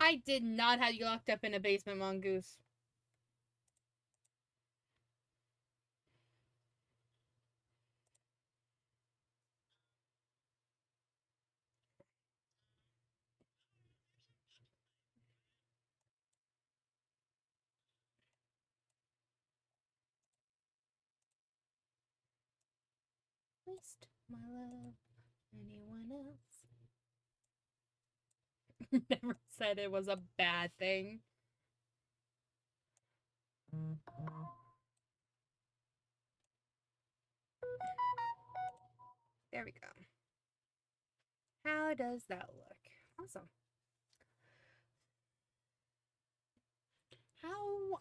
I did not have you locked up in a basement, Mongoose. Waste my love. Anyone else? Never said it was a bad thing. There we go. How does that look? Awesome. How?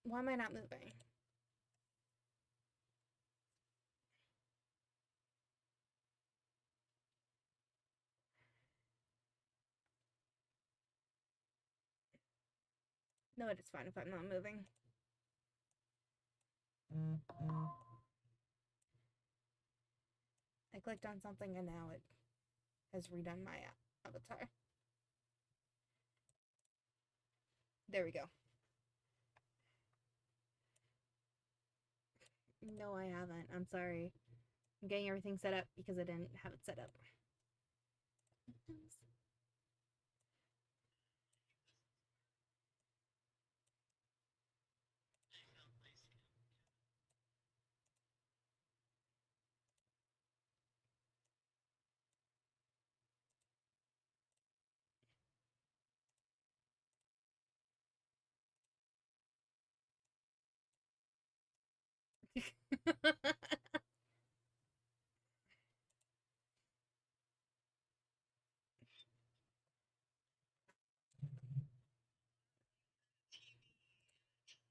Why am I not moving? No, it's fine if I'm not moving. I clicked on something and now it has redone my avatar. There we go. No, I haven't. I'm sorry. I'm getting everything set up because I didn't have it set up.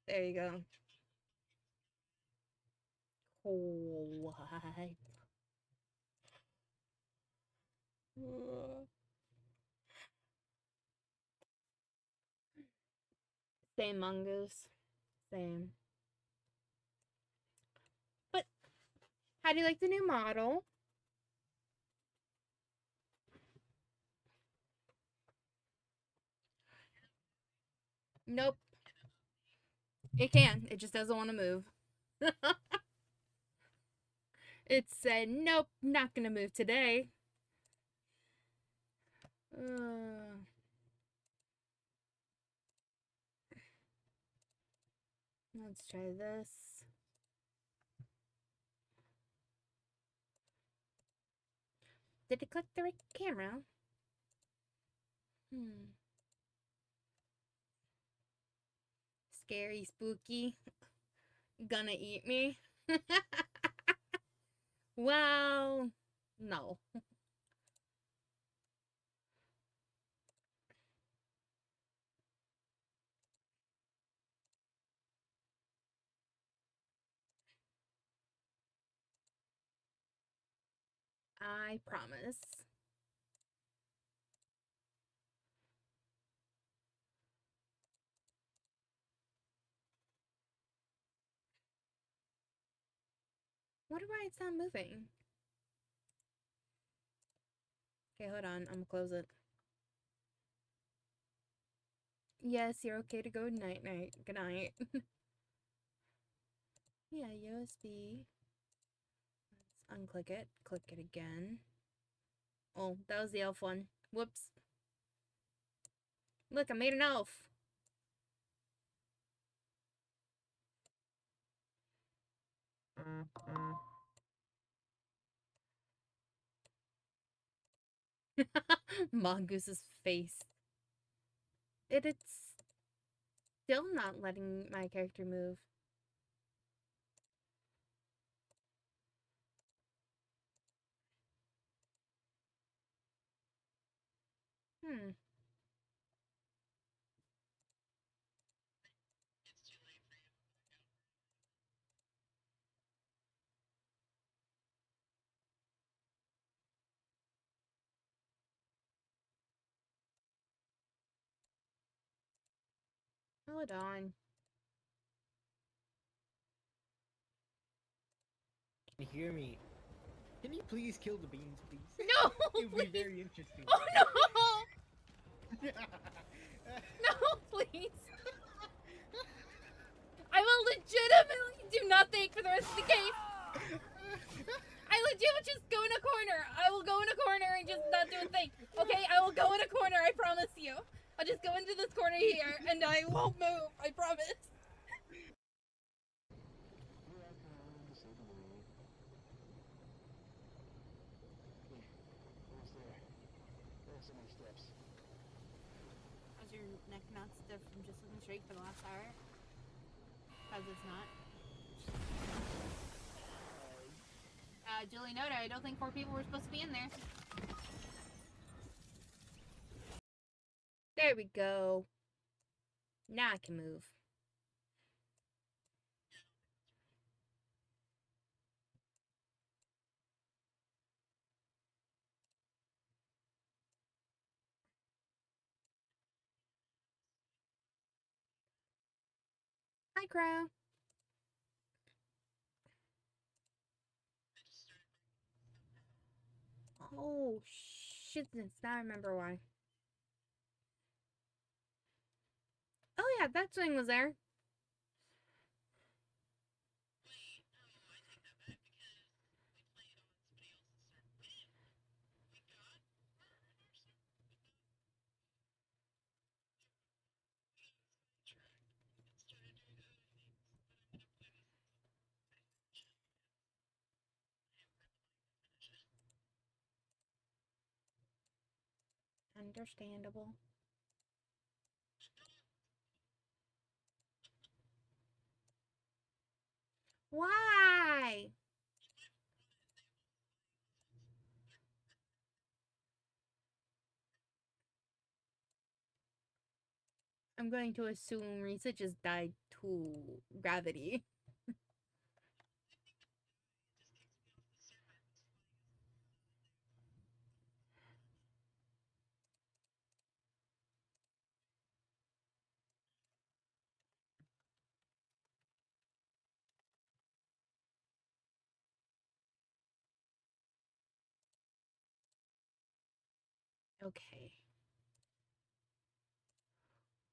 There you go. Oh, what? Same, Mongoose. Same. But how do you like the new model? Nope. It can. It just doesn't want to move. It said, nope, not gonna move today. Let's try this. Did it click the right camera? Scary, spooky. Gonna eat me? Well, no. I promise. Wonder why it's not moving. Okay, hold on. I'm gonna close it. Yes, you're okay to go night night. Good night. Yeah, USB. Let's unclick it. Click it again. Oh, that was the elf one. Whoops. Look, I made an elf. Mongoose's face. It's still not letting my character move. Hold on. Can you hear me? Can you please kill the beans, please? No, It would be please. very interesting. Oh no! No, please. I will legitimately do nothing for the rest of the game. I legit just go in a corner. I will go in a corner and just not do a thing. Okay, I will go in a corner. I promise you. I'll just go into this corner here and I won't move. I promise. How's your neck not stiff from just looking straight for the last hour? Because it's not. Julie Noda, I don't think 4 people were supposed to be in there. There we go. Now I can move. Hi, Crow. Oh, shit. Now I remember why. Oh, yeah, that swing was there. Understandable. Why? I'm going to assume Risa just died to gravity. Okay.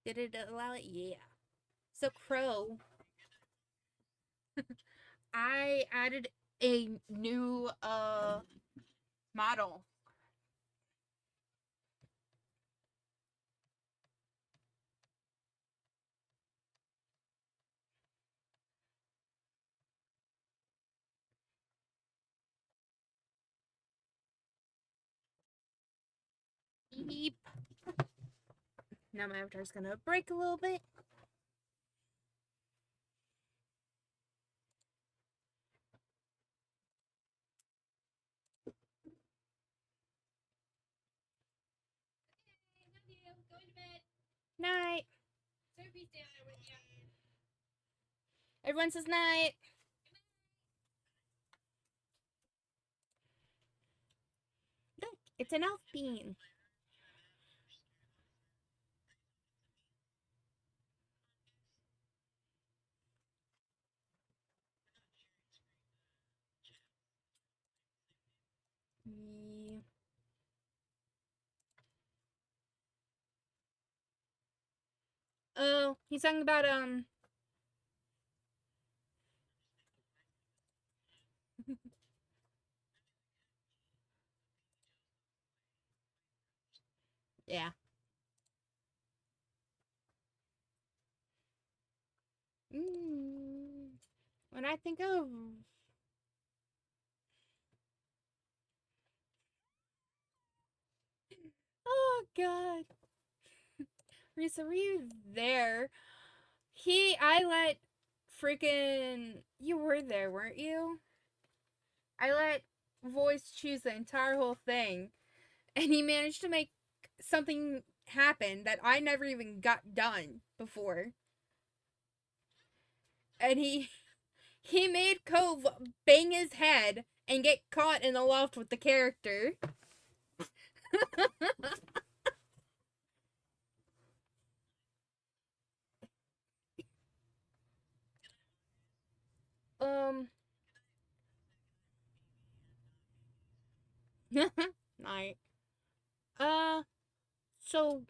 Did it allow it? Yeah. So, Crow, I added a new model. Beep. Now my avatar's gonna break a little bit. Night. Everyone says night. Look, it's an elf bean. Yeah. Oh, he's talking about yeah. When I think of oh god. Risa, were you there? I let freaking, you were there, weren't you? I let Voice choose the entire whole thing, and he managed to make something happen that I never even got done before. And he made Cove bang his head and get caught in the loft with the character. um Night. So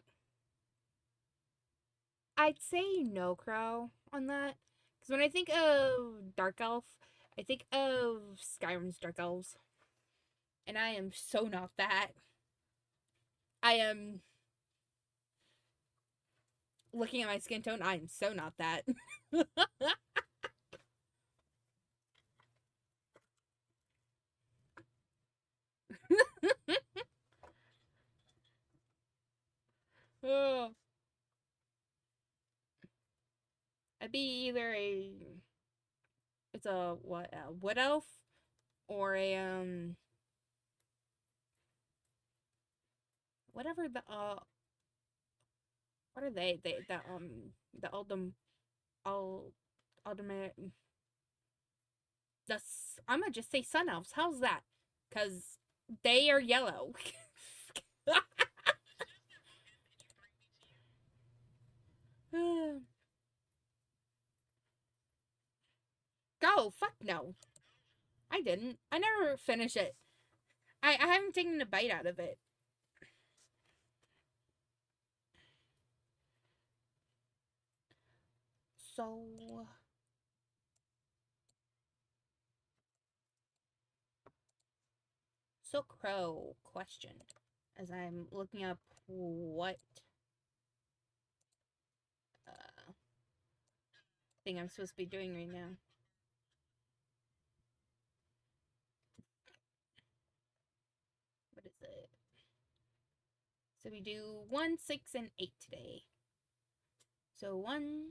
I'd say no, Crow, on that. Because when I think of Dark Elf, I think of Skyrim's Dark Elves. And I am so not that. I am looking at my skin tone, I am so not that. Oh, I'd be either it's a what, a wood elf, or a whatever the what are they? The Aldem Ald Alderman I'm gonna just say sun elves. How's that? Cause they are yellow. Go, fuck no. I didn't. I never finished it. I haven't taken a bite out of it. So Crow, question. As I'm looking up what thing I'm supposed to be doing right now. What is it? So we do 1, 6, and 8 today. So 1,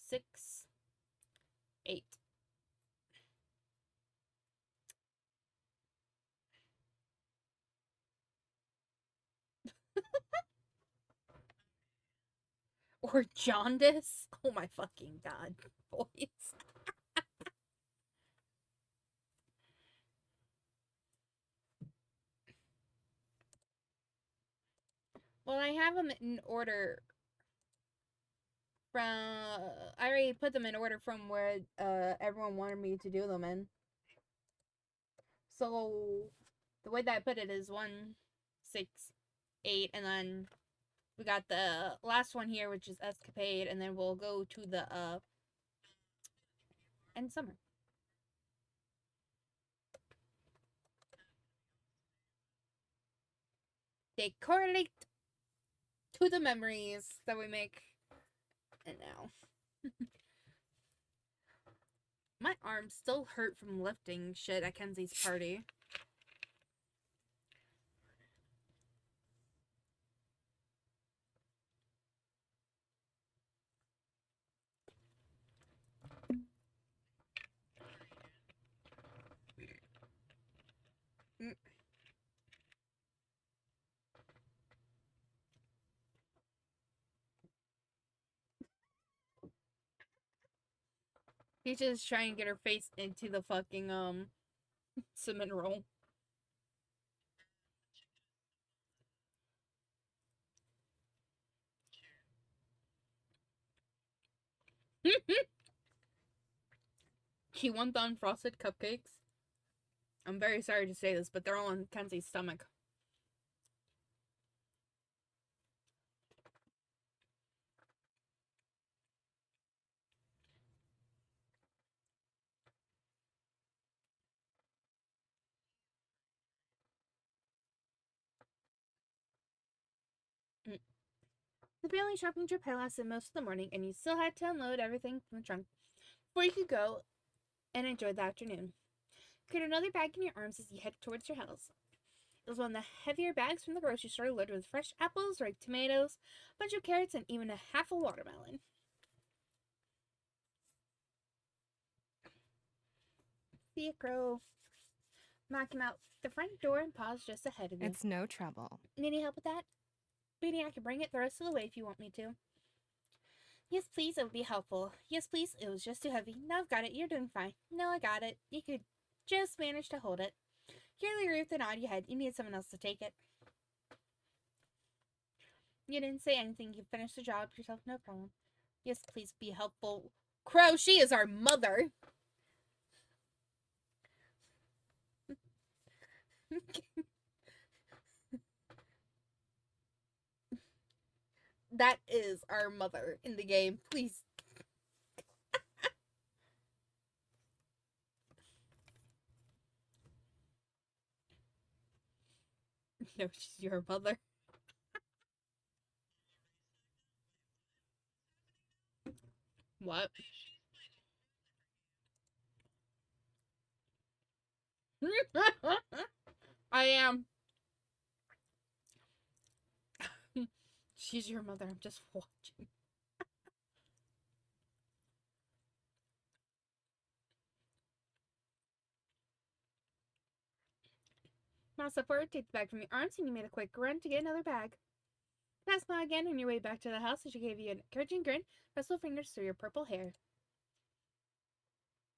6, 8. Or jaundice? Oh my fucking god, boys. Well, I have them in order from... I already put them in order from where everyone wanted me to do them in. So the way that I put it is 1, 6, 8, and then we got the last one here, which is Escapade, and then we'll go to the End Summer. They correlate to the memories that we make. And now. My arms still hurt from lifting shit at Kenzie's party. He's just trying to get her face into the fucking cinnamon roll. He wants unfrosted cupcakes. I'm very sorry to say this, but they're all in Kenzie's stomach. The family shopping trip had lasted most of the morning, and you still had to unload everything from the trunk before you could go and enjoy the afternoon. You had another bag in your arms as you headed towards your house. It was one of the heavier bags from the grocery store, loaded with fresh apples, ripe tomatoes, a bunch of carrots, and even a half a watermelon. See a crow. Knock him out the front door and pause just ahead of you. It's no trouble. Need any help with that? Beanie, I can bring it the rest of the way if you want me to. Yes, please, it would be helpful. Yes, please, it was just too heavy. No, I've got it. You're doing fine. No, I got it. You could just manage to hold it. Carely agreed with a nod. You had. You need someone else to take it. You didn't say anything. You finished the job yourself. No problem. Yes, please be helpful. Crow, she is our mother. That is our mother in the game. Please. No, she's your mother. What? I am. She's your mother. I'm just watching. Mouse step forward, take the bag from your arms, and you made a quick run to get another bag. Pass by again on your way back to the house, and she gave you an encouraging grin, rustled fingers through your purple hair.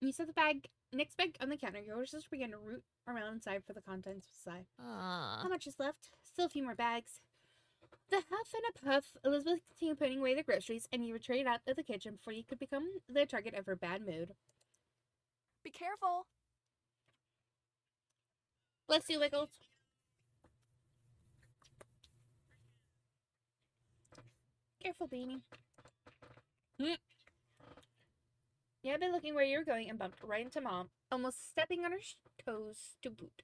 You set the bag, next bag on the counter. Your older sister began to root around inside for the contents beside. How much is left? Still a few more bags. The huff and a puff, Elizabeth continued putting away the groceries, and you retreated out of the kitchen before you could become the target of her bad mood. Be careful. Bless you, Wiggles. Careful, Beanie. You had been looking where you were going and bumped right into Mom, almost stepping on her toes to boot.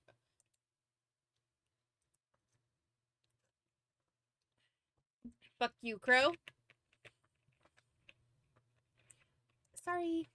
Fuck you, Crow. Sorry.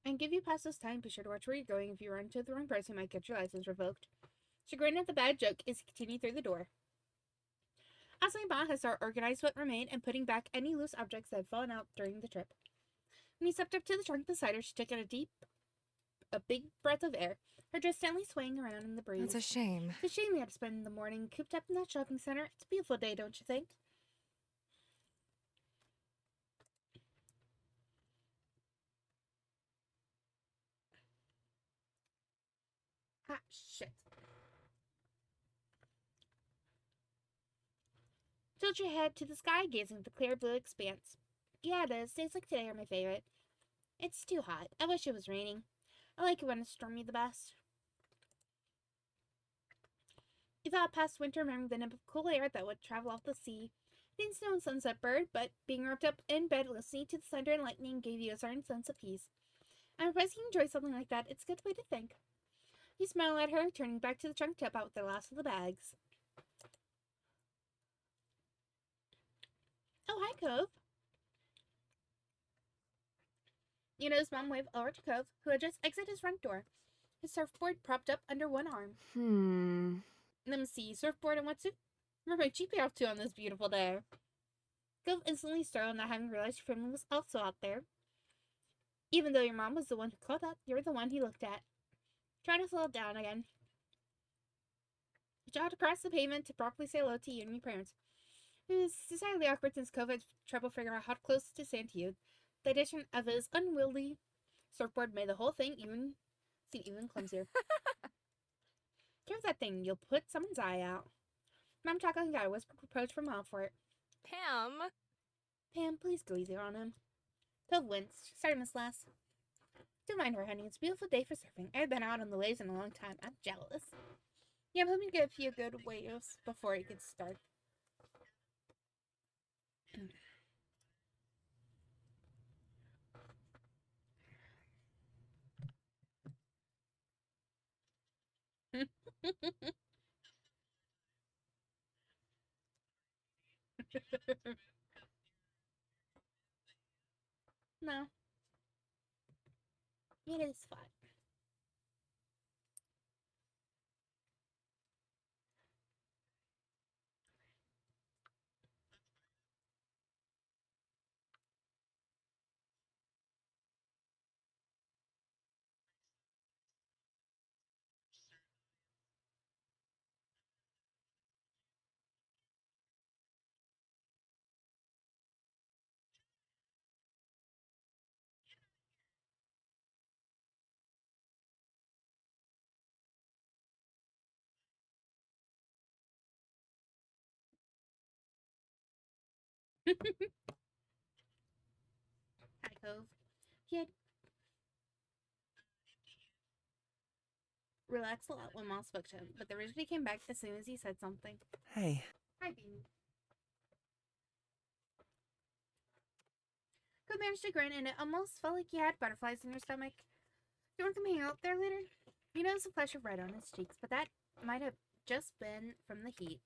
And give you past this time, be sure to watch where you're going. If you run into the wrong person, you might get your license revoked. Chagrin at the bad joke is continuing through the door. Asking Ba has started organized what remained and putting back any loose objects that had fallen out during the trip. When he stepped up to the trunk beside her, she took in a big breath of air, her dress gently swaying around in the breeze. It's a shame. It's a shame we had to spend the morning cooped up in that shopping center. It's a beautiful day, don't you think? Ah, shit. Tilt your head to the sky, gazing at the clear blue expanse. Yeah, it is. Days like today are my favorite. It's too hot. I wish it was raining. I like it when it's stormy the best. You thought past winter, remembering the nip of cool air that would travel off the sea. Didn't snow and sunset bird, but being wrapped up in bed listening to the thunder and lightning gave you a certain sense of peace. I'm impressed you enjoy something like that. It's a good way to think. You smile at her, turning back to the trunk to help out with the last of the bags. Oh, hi, Cove. You notice Mom waved over to Cove, who had just exited his front door, his surfboard propped up under one arm. Let me see, surfboard and wetsuit? Where might you be off to on this beautiful day? Cove instantly startled, not having realized your family was also out there. Even though your mom was the one who called out, you're the one he looked at. Trying to slow down again. He jogged across the pavement to properly say hello to you and your parents. It was decidedly awkward since Cove had trouble figuring out how close to stand to you. The addition of his unwieldy surfboard made the whole thing seem even clumsier. Here's that thing, you'll put someone's eye out. Mom chuckled and got a whispered reproach from Mom for it. Pam, please go easy on him. Cove winced. Sorry, Miss Lass. Don't mind her, honey. It's a beautiful day for surfing. I've been out on the waves in a long time. I'm jealous. Yeah, I'm hoping to get a few good waves before it gets dark. No. It is fun. Hi, Cove. He had relaxed a lot when Mom spoke to him, but the rigidity came back as soon as he said something. Hey. Hi, Beanie. Cove managed to grin, and it almost felt like he had butterflies in your stomach. You want to come hang out there later? You noticed a flush of red on his cheeks, but that might have just been from the heat.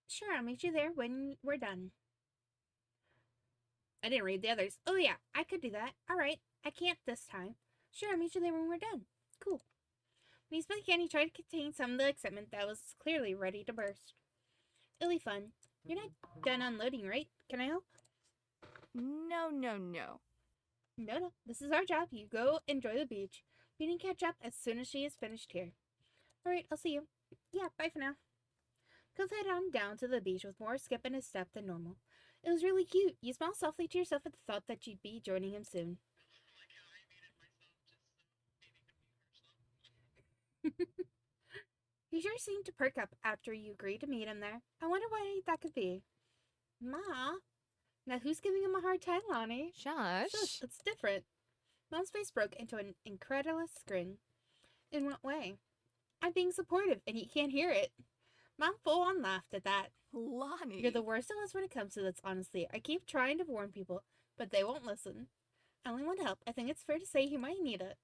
Sure, I'll meet you there when we're done. I didn't read the others. Oh yeah, I could do that. Alright, I can't this time. Sure, I'll meet you there when we're done. Cool. When he spoke again, he tried to contain some of the excitement that was clearly ready to burst. It'll be fun. You're not done unloading, right? Can I help? No, no, no. No. This is our job. You go enjoy the beach. We can catch up as soon as she is finished here. Alright, I'll see you. Yeah, bye for now. Cove headed on down to the beach with more skip in his step than normal. It was really cute. You smiled softly to yourself at the thought that you'd be joining him soon. He sure seemed to perk up after you agreed to meet him there. I wonder why that could be. Ma? Now who's giving him a hard time, Lonnie? Shush. Shush, it's different. Mom's face broke into an incredulous grin. In what way? I'm being supportive and he can't hear it. Mom full on laughed at that. Lonnie. You're the worst of us when it comes to this, honestly. I keep trying to warn people, but they won't listen. I only want to help. I think it's fair to say you might need it.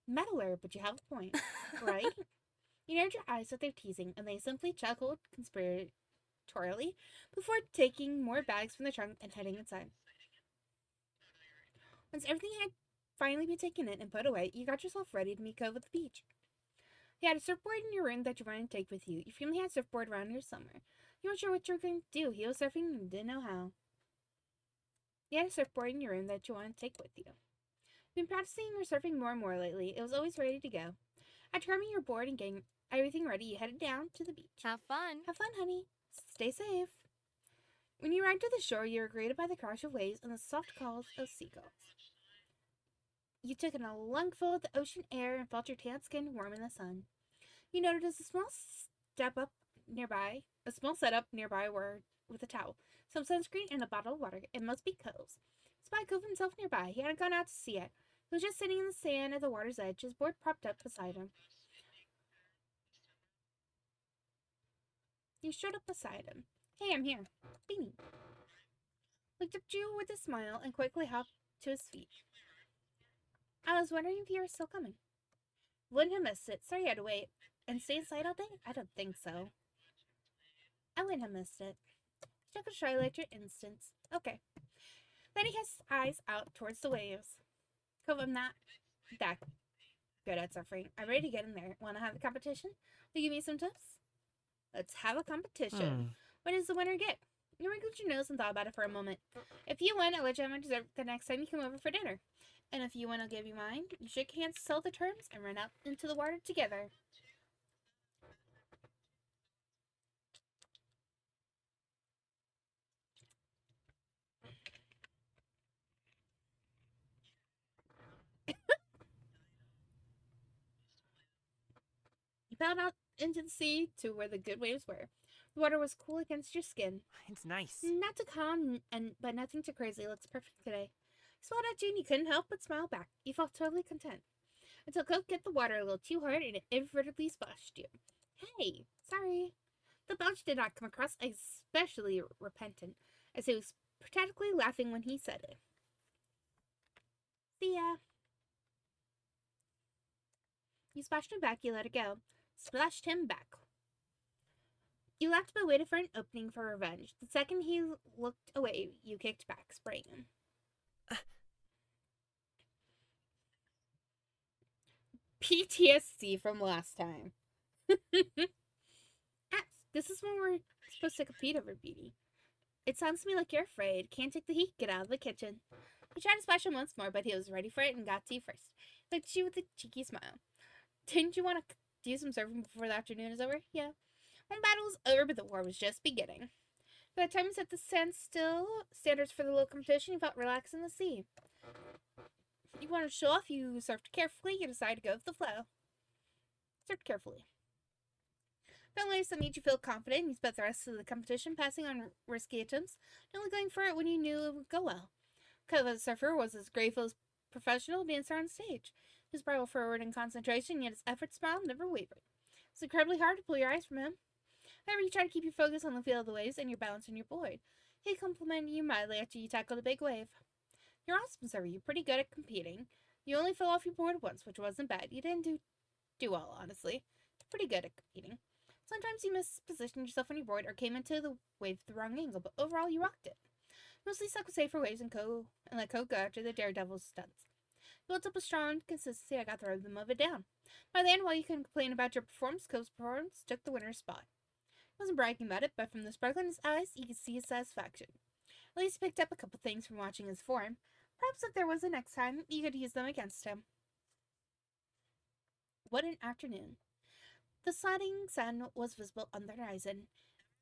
Meddler, but you have a point, right? You narrowed your eyes at their teasing, and they simply chuckled conspiratorially before taking more bags from the trunk and heading inside. Once everything had finally been taken in and put away, you got yourself ready to meet Cove at the beach. You had a surfboard in your room that you wanted to take with you. Your family had a surfboard around here somewhere. You weren't sure what you were going to do. He was surfing and didn't know how. You had a surfboard in your room that you wanted to take with you. You've been practicing your surfing more and more lately. It was always ready to go. After grabbing your board and getting everything ready, you headed down to the beach. Have fun. Have fun, honey. Stay safe. When you arrived at the shore, you were greeted by the crash of waves and the soft calls of seagulls. You took in a lungful of the ocean air and felt your tan skin warm in the sun. You noticed a small setup nearby with a towel, some sunscreen, and a bottle of water. It must be Cove's. Spied Cove himself nearby. He hadn't gone out to see it. He was just sitting in the sand at the water's edge, his board propped up beside him. You showed up beside him. Hey, I'm here. Beanie. Looked up at you with a smile and quickly hopped to his feet. I was wondering if you were still coming. Wouldn't have missed it. Sorry you had to wait. And stay inside all day? I don't think so. I wouldn't have missed it. Took a try at your instance. Okay. Then he cast eyes out towards the waves. Cove, I'm not that good at surfing. I'm ready to get in there. Want to have a competition? Will you give me some tips? Let's have a competition. What does the winner get? You wrinkled your nose and thought about it for a moment. If you win, I'll let you have my dessert the next time you come over for dinner. And if you win, I'll give you mine. You shake hands to settle the terms and run out into the water together. You paddled out into the sea to where the good waves were. The water was cool against your skin. It's nice. Not too calm, but nothing too crazy. It looks perfect today. He smiled at you and you couldn't help but smile back. You felt totally content. Until Cove hit the water a little too hard and it inadvertently splashed you. Hey, sorry. The Belch did not come across especially repentant, as he was practically laughing when he said it. See ya. You splashed him back, you let it go. Splashed him back. You laughed but waited for an opening for revenge. The second he looked away, you kicked back, spraying him. PTSD from last time. This is when we're supposed to compete over Beanie. It sounds to me like you're afraid. Can't take the heat. Get out of the kitchen. He tried to splash him once more, but he was ready for it and got to you first. He looked at you with a cheeky smile. Didn't you want to do some surfing before the afternoon is over? Yeah. One battle was over, but the war was just beginning. By the time he set the standards for the little competition, he felt relaxed in the sea. You want to show off, you surfed carefully, you decided to go with the flow. Surfed carefully. Found ways that made you feel confident, and you spent the rest of the competition passing on risky attempts, and only going for it when you knew it would go well. Cove the surfer was as grateful as professional dancer on stage. His brow forward in concentration, yet his effort smile never wavered. It was incredibly hard to pull your eyes from him. However, you tried to keep your focus on the feel of the waves and your balance on your board. He complimented you mildly after you tackled a big wave. You're awesome, sir. You're pretty good at competing. You only fell off your board once, which wasn't bad. You didn't do well, honestly. You're pretty good at competing. Sometimes you mispositioned yourself on your board or came into the wave at the wrong angle, but overall you rocked it. Mostly stuck with safer waves and let Cove go after the daredevil stunts. You built up a strong consistency. I got the rhythm of it down. By the end, while you couldn't complain about your performance, Cove's performance took the winner's spot. He wasn't bragging about it, but from the sparkle in his eyes, you could see his satisfaction. At least he picked up a couple things from watching his form. Perhaps if there was a next time, you could use them against him. What an afternoon. The setting sun was visible on the horizon.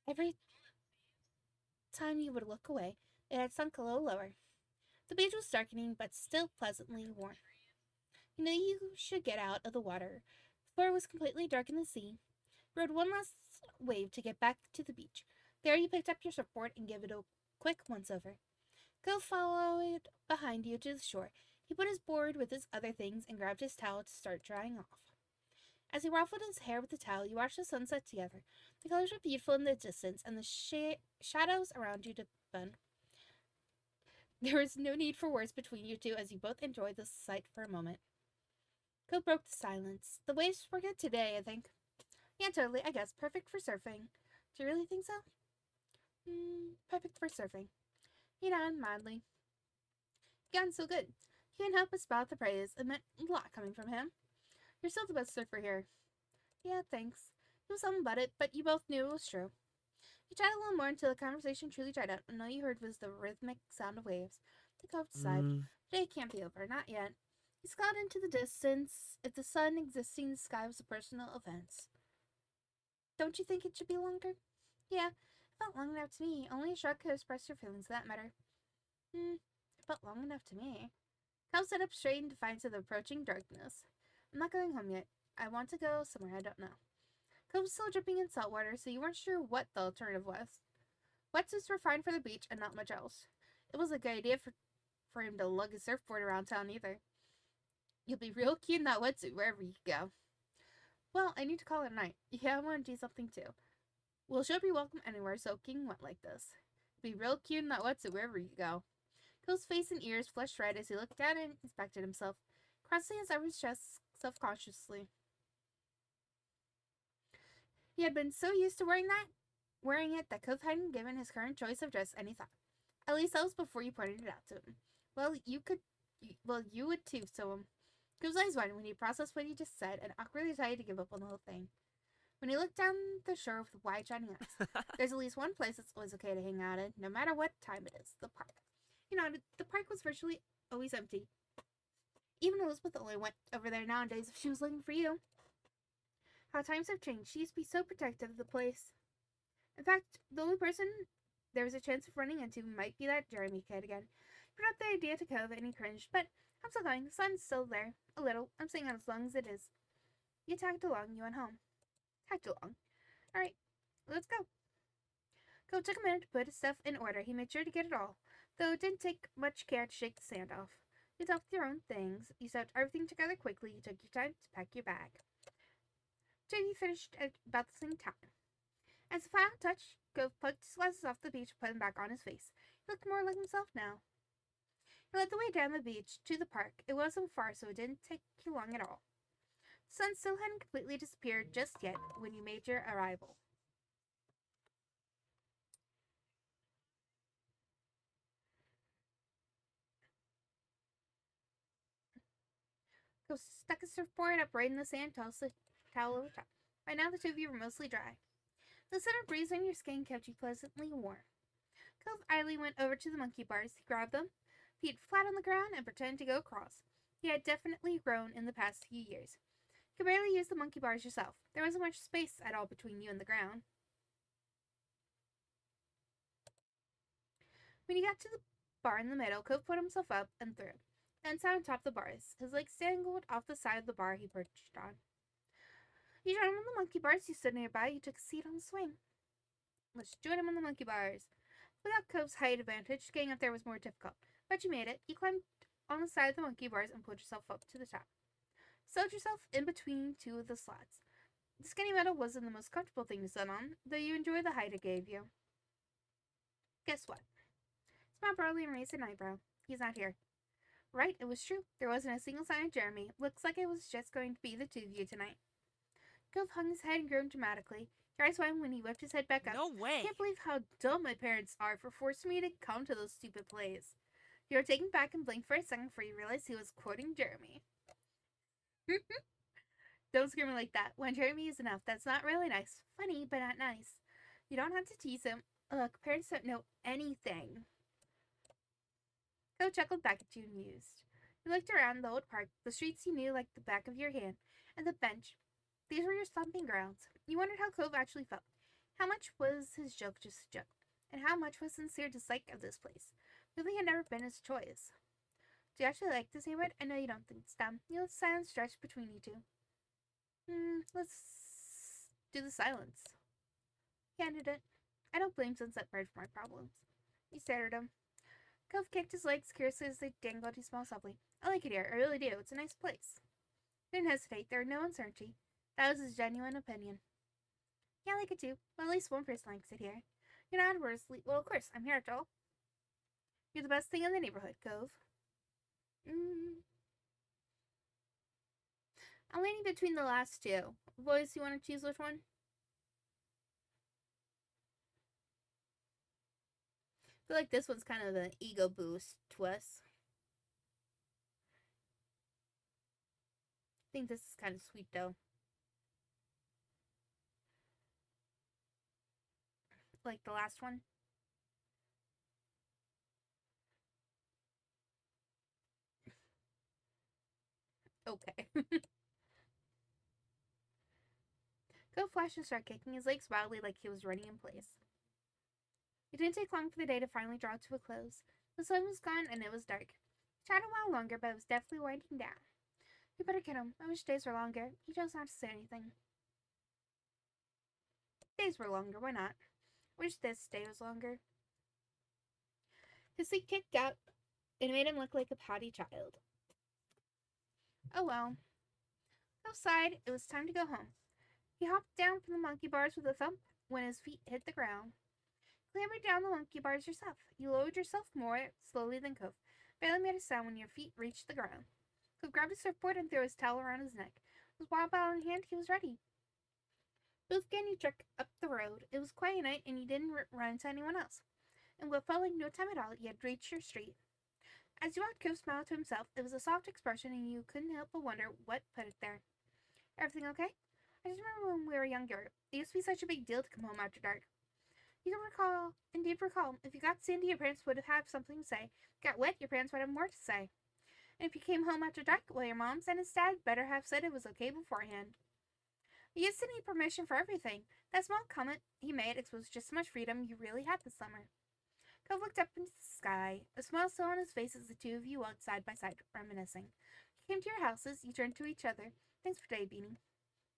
Every time you would look away, it had sunk a little lower. The beach was darkening, but still pleasantly warm. You knew you should get out of the water. The floor was completely dark in the sea. You rode one last wave to get back to the beach. There you picked up your surfboard and gave it a quick once-over. Cove followed behind you to the shore. He put his board with his other things and grabbed his towel to start drying off. As he ruffled his hair with the towel, you watched the sunset together. The colors were beautiful in the distance, and the shadows around you deepened. There was no need for words between you two as you both enjoyed the sight for a moment. Cove broke the silence. The waves were good today, I think. Yeah, totally, I guess. Perfect for surfing. Do you really think so? Perfect for surfing. He nodded mildly. You've gotten so good. You couldn't help but smile at the praise. It meant a lot coming from him. You're still the best surfer here. Yeah, thanks. He was something about it, but you both knew it was true. You chatted a little more until the conversation truly dried out, and all you heard was the rhythmic sound of waves. The Cove sighed. Today can't be over, not yet. He scowled into the distance. If the sun existing in the sky was a personal event. Don't you think it should be longer? Yeah, it felt long enough to me. Only a shrug could express your feelings for that matter. It felt long enough to me. Cove sat up straight in defiance of the approaching darkness. I'm not going home yet. I want to go somewhere I don't know. Cove was still dripping in salt water, so you weren't sure what the alternative was. Wetsuits were fine for the beach and not much else. It was a good idea for him to lug his surfboard around town either. You'll be real cute in that wetsuit wherever you go. Well, I need to call it a night. Yeah, I want to do something too. Well, she'll be welcome anywhere soaking wet like this. Be real cute in that wetsuit wherever you go. Cove's face and ears flushed red as he looked down and inspected himself, crossing his arms chest self-consciously. He had been so used to wearing it that Cove hadn't given his current choice of dress any thought. At least that was before you pointed it out to him. You would too, so Cove's eyes widened when he processed what he just said and awkwardly decided to give up on the whole thing. When he looked down the shore with wide shining eyes, there's at least one place that's always okay to hang out in, no matter what time it is, the park. You know, the park was virtually always empty. Even Elizabeth only went over there nowadays if she was looking for you. How times have changed. She used to be so protective of the place. In fact, the only person there was a chance of running into might be that Jeremy kid again. He brought up the idea to Cove and he cringed, but I'm still going. The sun's still there. A little. I'm saying as long as it is. You tagged along. You went home. Tagged along. Alright, let's go. Cove took a minute to put his stuff in order. He made sure to get it all, though it didn't take much care to shake the sand off. You left your own things. You sewed everything together quickly. You took your time to pack your bag. JD finished at about the same time. As a final touch, Cove plucked his glasses off the beach and put them back on his face. He looked more like himself now. He led the way down the beach to the park. It wasn't far, so it didn't take you long at all. The sun still hadn't completely disappeared just yet when you made your arrival. Cove stuck his surfboard up right in the sand, tossed the towel over top. By now, the two of you were mostly dry. The summer breeze on your skin kept you pleasantly warm. Cove idly went over to the monkey bars. He grabbed them, peed flat on the ground, and pretended to go across. He had definitely grown in the past few years. You could barely use the monkey bars yourself. There wasn't much space at all between you and the ground. When he got to the bar in the middle, Cove put himself up and through, then sat on top of the bars. His legs dangled off the side of the bar he perched on. You joined him on the monkey bars. You stood nearby. You took a seat on the swing. Let's join him on the monkey bars. Without Cove's height advantage, getting up there was more difficult, but you made it. You climbed on the side of the monkey bars and pulled yourself up to the top. Settled yourself in between two of the slats. The skinny metal wasn't the most comfortable thing to sit on, though you enjoyed the height it gave you. Guess what? Smiled broadly and raised an eyebrow. He's not here. Right, it was true. There wasn't a single sign of Jeremy. Looks like it was just going to be the two of you tonight. Cove hung his head and groaned dramatically. Your eyes widened when he whipped his head back up. No way. I can't believe how dumb my parents are for forcing me to come to those stupid plays. You were taken back and blinked for a second before you realized he was quoting Jeremy. Don't scream like that. When Jeremy is enough, that's not really nice. Funny, but not nice. You don't have to tease him. Look, parents don't know anything. Cove chuckled back at you, amused. You looked around the old park, the streets you knew like the back of your hand, and the bench. These were your stomping grounds. You wondered how Cove actually felt. How much was his joke just a joke? And how much was sincere dislike of this place? Really had never been his choice. Do you actually like this neighborhood? I know you don't think it's dumb. You let silence stretch between you two. Let's do the silence. He ended it. I don't blame Sunset Bird for my problems. You stared at him. Cove kicked his legs curiously as they dangled. He smiled softly. I like it here. I really do. It's a nice place. He didn't hesitate. There was no uncertainty. That was his genuine opinion. Yeah, I like it too. Well, at least one person likes it here. You're not adversely. Well, of course, I'm here, Joel. You're the best thing in the neighborhood, Cove. I'm leaning between the last two. Boys, you want to choose which one? I feel like this one's kind of an ego boost to us. I think this is kind of sweet, though. Like the last one. Okay. Go flash and start kicking his legs wildly like he was running in place. It didn't take long for the day to finally draw to a close. The sun was gone and it was dark. It chatted a while longer, but it was definitely winding down. We better get him. I wish days were longer. He chose not to say anything. Days were longer, why not? I wish this day was longer. His feet kicked out, and it made him look like a pouty child. Oh well. Outside, it was time to go home. He hopped down from the monkey bars with a thump when his feet hit the ground. Clambered down the monkey bars yourself. You lowered yourself more slowly than Cove. Barely made a sound when your feet reached the ground. Cove grabbed his surfboard and threw his towel around his neck. With wild bottle in hand, he was ready. Both began your trek up the road. It was quiet night, and you didn't run into anyone else. In what felt like no time at all, you had reached your street. As you walked, Cove smiled to himself. It was a soft expression, and you couldn't help but wonder what put it there. Everything okay? I just remember when we were younger. It used to be such a big deal to come home after dark. You can indeed recall, if you got sandy, your parents would have something to say. If you got wet, your parents would have more to say. And if you came home after dark, well, your moms and his dad better have said it was okay beforehand. You used to need permission for everything. That small comment he made exposed just how much freedom you really had this summer. Cove looked up into the sky, a smile still on his face as the two of you walked side by side, reminiscing. You came to your houses, you turned to each other. Thanks for today, Beanie.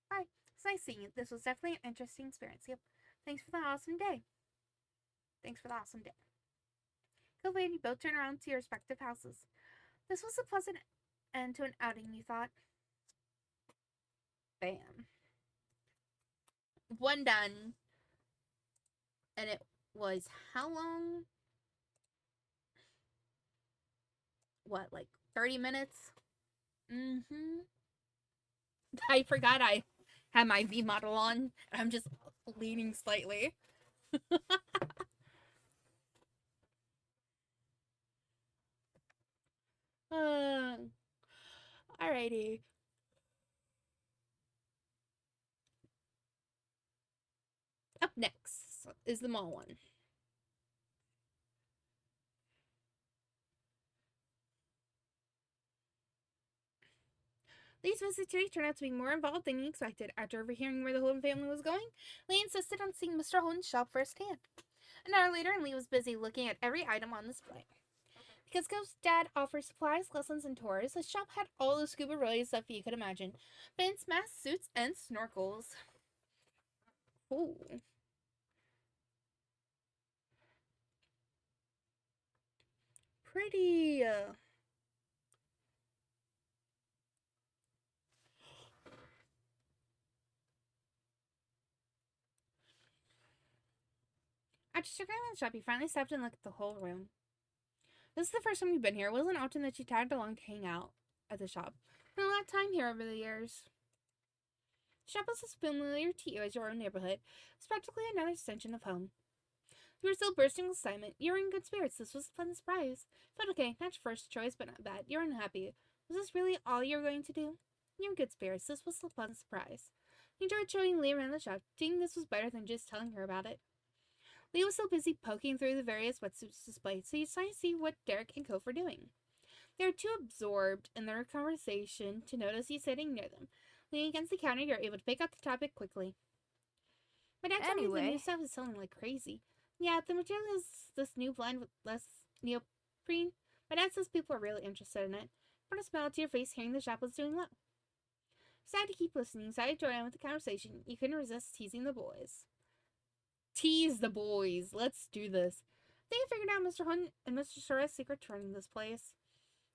Bye. It's nice seeing you. This was definitely an interesting experience. Yep. Thanks for the awesome day. Thanks for the awesome day. Cove and you both turned around to your respective houses. This was a pleasant end to an outing, you thought. Bam. One done. And it was how long? What, like 30 minutes? I forgot I had my V model on. I'm just leaning slightly. Alrighty. Up next is the mall one. Lee's visit today turned out to be more involved than he expected. After overhearing where the Holden family was going, Lee insisted on seeing Mr. Holden's shop firsthand. An hour later, and Lee was busy looking at every item on display. Because Ghost's dad offers supplies, lessons, and tours, his shop had all the scuba-related stuff you could imagine. Fins, masks, suits, and snorkels. Ooh. Pretty, After checking out the shop, he finally stopped and looked at the whole room. This is the first time we've been here. It wasn't often that she tagged along to hang out at the shop. Spent a lot of time here over the years. The shop was as familiar to you as your own neighborhood. It's practically another extension of home. You were still bursting with excitement. You were in good spirits. This was a pleasant surprise. Felt okay. Not your first choice, but not bad. You were unhappy. Was this really all you were going to do? You were in good spirits. This was a pleasant surprise. You enjoyed showing Lee around the shop, thinking this was better than just telling her about it. Lee was still busy poking through the various wetsuits displayed, so you decided to see what Derek and Cove were doing. They were too absorbed in their conversation to notice you sitting near them. Leaning against the counter, you're able to pick up the topic quickly. My dad told me the new stuff is selling like crazy. Yeah, the material is this new blend with less neoprene. My dad says people are really interested in it. Put a smile to your face hearing the shop was doing well. Decided to keep listening, decided to join in with the conversation. You couldn't resist teasing the boys. Tease the boys. Let's do this. They figured out Mr. Hunt and Mr. Sora's secret to running this place.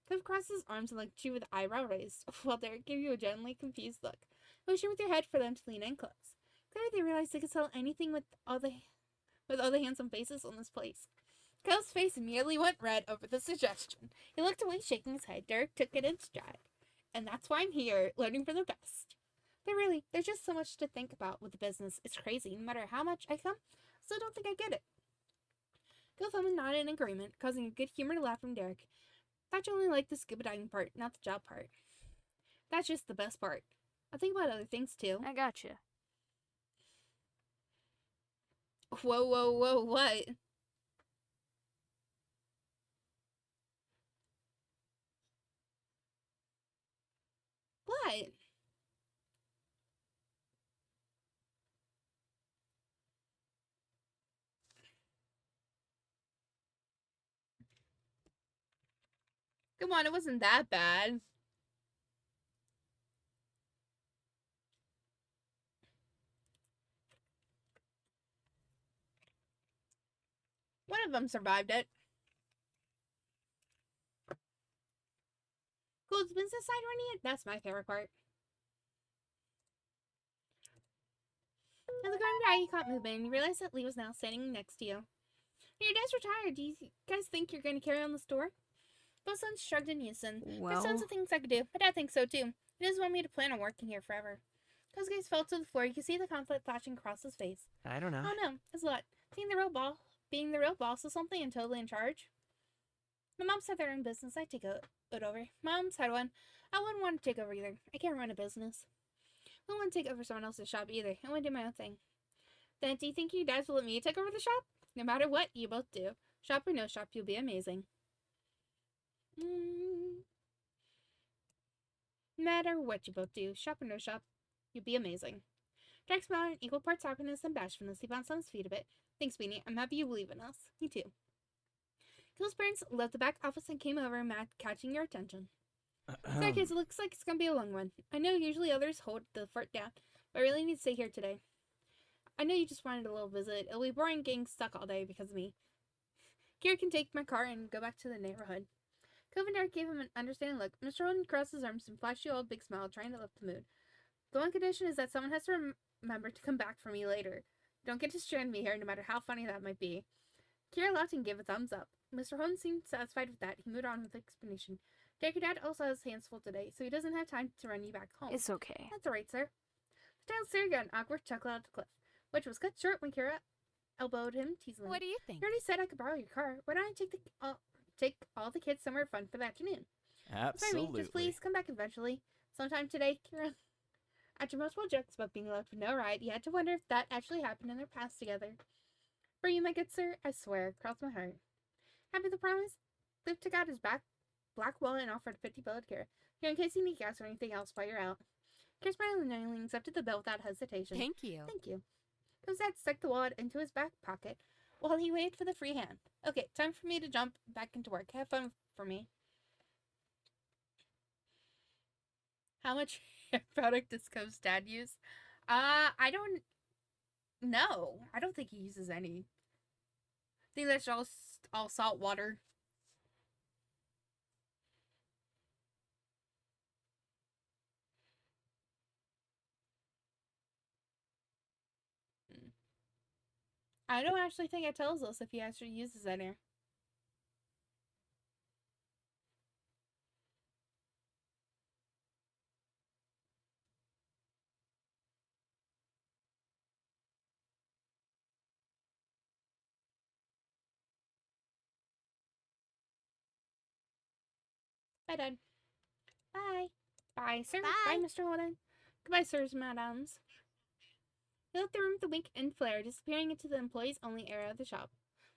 Cove crossed his arms and looked at you with eyebrow raised, while Derek gave you a gently confused look, motioning with your head for them to lean in close. Clearly they realized they could sell anything with all the handsome faces on this place. Cove's face immediately went red over the suggestion. He looked away, shaking his head. Derek took it in stride. And that's why I'm here, learning from the best. But really, there's just so much to think about with the business. It's crazy. No matter how much I come, I still don't think I get it. Gilfilman nodded in agreement, causing a good-humored laugh from Derek. Thought you only liked the scuba diving part, not the job part. That's just the best part. I think about other things, too. I gotcha. Whoa, whoa, whoa, what? What? Come on, it wasn't that bad. One of them survived it. Cool, the business side running it? That's my favorite part. As the going by, you caught movement and you realized that Lee was now standing next to you. Your dad's retired. Do you guys think you're going to carry on the store? Both sons shrugged in unison. There's tons of things I could do. My dad thinks so too. He doesn't want me to plan on working here forever. His gaze fell to the floor. You could see the conflict flashing across his face. I don't know. Oh no, it's a lot. Being the real boss of something and totally in charge. My mom's had their own business. I take it over. Mom's had one. I wouldn't want to take over either. I can't run a business. I don't want to take over someone else's shop either. I want to do my own thing. Then do you think you guys will let me take over the shop? No matter what, you both do. Shop or no shop, you'll be amazing. No matter what you both do, shop or no shop, you'll be amazing. Jack smiled in equal parts happiness and bashfulness. He bounced on his feet a bit. Thanks, Beanie. I'm happy you believe in us. Me too. Gil's parents left the back office and came over, Matt, catching your attention. Sorry, kids, it looks like it's gonna be a long one. I know usually others hold the fort down, but I really need to stay here today. I know you just wanted a little visit. It'll be boring getting stuck all day because of me. Kira can take my car and go back to the neighborhood. Cove and Derek gave him an understanding look. Mr. Holden crossed his arms and flashed you all a big smile, trying to lift the mood. The one condition is that someone has to remember to come back for me later. Don't get to strand me here, no matter how funny that might be. Kira laughed and gave a thumbs up. Mr. Holden seemed satisfied with that. He moved on with the explanation. Derek, your dad also has hands full today, so he doesn't have time to run you back home. It's okay. That's all right, sir. The child stared at an awkward chuckle out of the cliff, which was cut short when Kira elbowed him teasingly. What do you think? You already said I could borrow your car. Why don't I take all the kids somewhere fun for the afternoon? Absolutely. Just please come back eventually. Sometime today, Kira. After multiple jokes about being left with no ride, you had to wonder if that actually happened in their past together. For you, my good sir, I swear, cross my heart. Happy the promise? Cliff took out his black wallet and offered a $50 bill to Kira. Here, in case you need gas or anything else while you're out. Kira smiled and knowingly accepted the bill without hesitation. Thank you. Thank you. Cosette stuck the wallet into his back pocket while he waited for the free hand. Okay, time for me to jump back into work. Have fun for me. How much hair product does Cove's dad use? I don't know. I don't think he uses any. I think that's all salt water. I don't actually think it tells us if he actually uses any. Bye, Dad. Bye. Bye, sir. Bye. Bye, Mr. Holden. Goodbye, sirs and madams. He left the room with a wink and flare, disappearing into the employees-only area of the shop.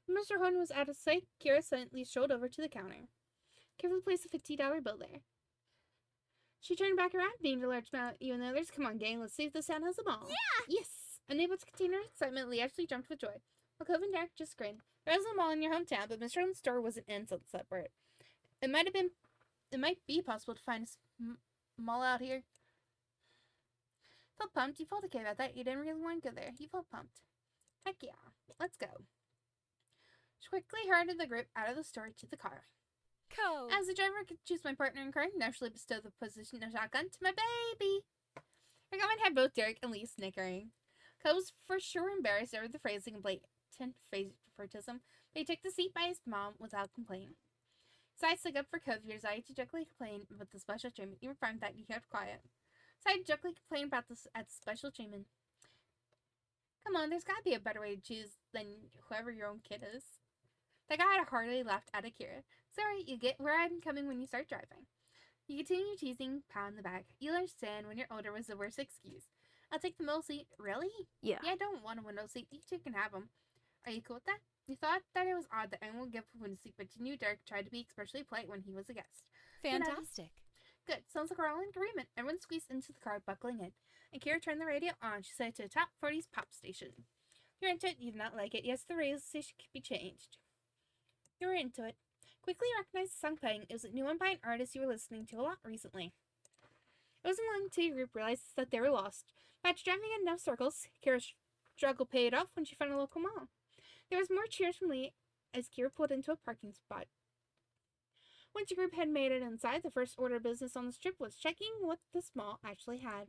When Mr. Holden was out of sight, Kira silently strolled over to the counter, carefully placed a $50 bill there. She turned back around, beamed a large smile at you and the others. Come on, gang, let's see if this town has them all. Yeah! Yes! Unable to contain her excitement, Lee actually jumped with joy, while Cove and Derek just grinned. There was a mall in your hometown, but Mr. Holden's store wasn't in Sunset separate. It might be possible to find a mall out here. Felt pumped. You felt okay about that. You didn't really want to go there. You felt pumped. Heck yeah. Let's go. She quickly herded the group out of the store to the car. Cove. As the driver could choose my partner in crime, naturally bestowed the position of shotgun to my baby. Her comment had both Derek and Lee snickering. Cole was for sure embarrassed over the phrasing and blatant favoritism, but he took the seat by his mom without complaining. Side stuck up for Cove, your desire to jokingly complain about the special treatment. You affirmed that you kept quiet. Side jokingly complained about this at special treatment. Come on, there's gotta be a better way to choose than whoever your own kid is. The guy heartily laughed at Akira. Sorry, you get where I'm coming when you start driving. You continue teasing, pound the back. You'll understand when you're older was the worst excuse. I'll take the middle seat. Really? Yeah. Yeah, I don't want a window seat. You two can have them. Are you cool with that? You thought that it was odd that anyone would give a window seat, but you knew Derek tried to be especially polite when he was a guest. Fantastic. Good. Sounds like we're all in agreement. Everyone squeezed into the car, buckling in. And Kira turned the radio on. She said to the top 40s pop station. You're into it. You do not like it. Yes, the radio station could be changed. You were into it. Quickly recognized the song playing. It was a new one by an artist you were listening to a lot recently. It wasn't long until your group realized that they were lost. But after driving in enough circles, Kira's struggle paid off when she found a local mall. There was more cheers from Lee as Kira pulled into a parking spot. Once your group had made it inside, the first order of business on this trip was checking what this mall actually had.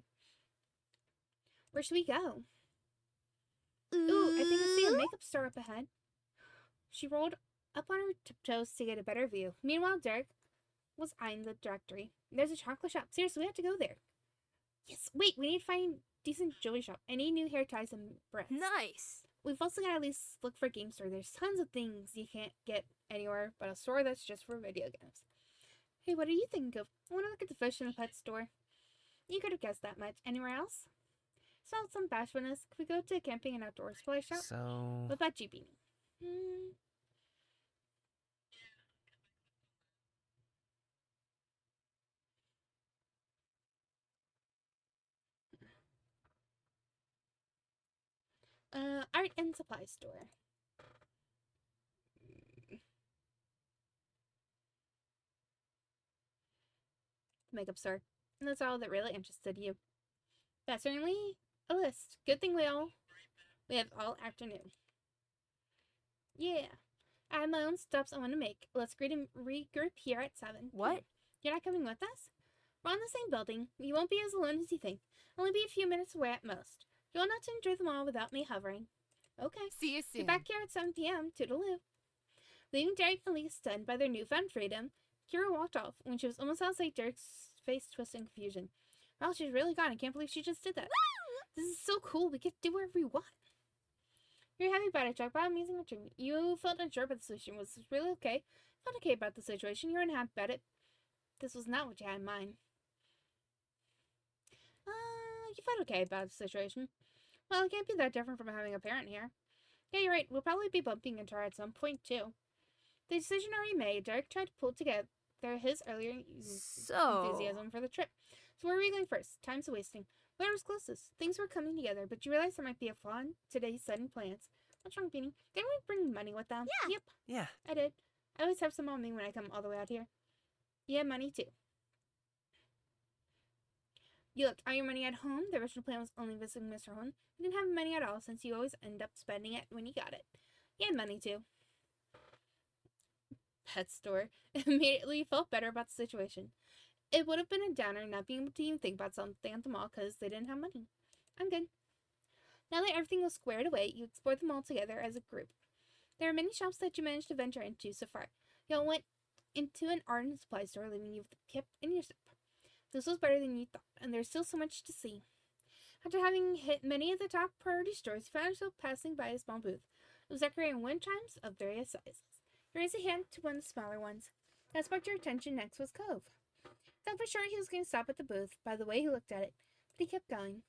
Where should we go? Ooh, I think I see a makeup store up ahead. She rolled up on her tiptoes to get a better view. Meanwhile, Derek was eyeing the directory. There's a chocolate shop. Seriously, we have to go there. Yes, wait, we need to find decent jewelry shop. I need new hair ties and breasts. Nice. We've also got to at least look for a game store. There's tons of things you can't get anywhere but a store that's just for video games. Hey, what do you think of? I want to look at the fish in the pet store. You could have guessed that much. Anywhere else? Smelled some bashfulness. Could we go to a camping and outdoor supply shop? So... What about you, Beanie? Art and supply store. Makeup store. And that's all that really interested you. That's certainly a list. Good thing we have all afternoon. Yeah. I have my own stops I want to make. Let's regroup here at 7. What? You're not coming with us? We're on the same building. You won't be as alone as you think. Only be a few minutes away at most. You'll not to enjoy them all without me hovering. Okay. See you Be soon. back here at 7 p.m. Toodaloo. Leaving Derek and Lee stunned by their newfound freedom, Kira walked off. When she was almost outside, Derek's face twisted in confusion. Wow, she's really gone. I can't believe she just did that. This is so cool. We get to do whatever we want. You're happy about it, Jack, but I'm using a treatment. You felt unsure about the situation. Was this really okay? Felt okay about the situation. You were unhappy about it. This was not what you had in mind. You felt okay about the situation. Well, it can't be that different from having a parent here. Yeah, you're right. We'll probably be bumping into her at some point, too. The decision already made, Derek tried to pull They're his earlier So, enthusiasm for the trip. So where are we going first? Time's wasting. Where was closest? Things were coming together, but you realize there might be a flaw in today's sudden plans. What's wrong, Beanie? Didn't we bring money with them? Yeah. Yep, Yeah. I did. I always have some on me when I come all the way out here. You have money too. You left all your money at home. The original plan was only visiting Mr. Hone. You didn't have money at all since you always end up spending it when you got it. You had money too. Pet store. Immediately felt better about the situation. It would have been a downer not being able to even think about something at the mall because they didn't have money. I'm good. Now that everything was squared away, you explored the mall together as a group. There are many shops that you managed to venture into so far. You all went into an art and supply store, leaving you with the kip in your zip. This was better than you thought, and there's still so much to see. After having hit many of the top priority stores, you found yourself passing by a small booth. It was decorated in wind chimes of various sizes. You raised a hand to one of the smaller ones. That sparked your attention next was Cove. Thought for sure he was going to stop at the booth by the way he looked at it, but he kept going.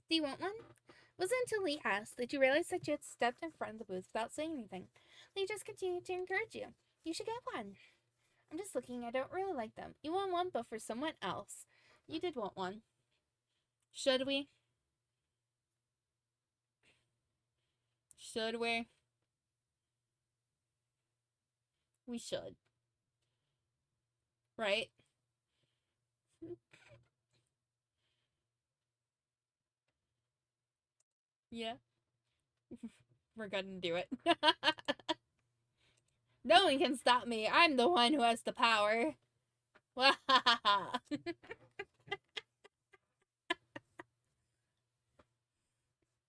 Do you want one? It wasn't until Lee asked that you realized that you had stepped in front of the booth without saying anything. Lee just continued to encourage you. You should get one. I'm just looking. I don't really like them. You want one, but for someone else. You did want one. Should we? Should we? We should. Right? Yeah. We're gonna do it. No one can stop me. I'm the one who has the power.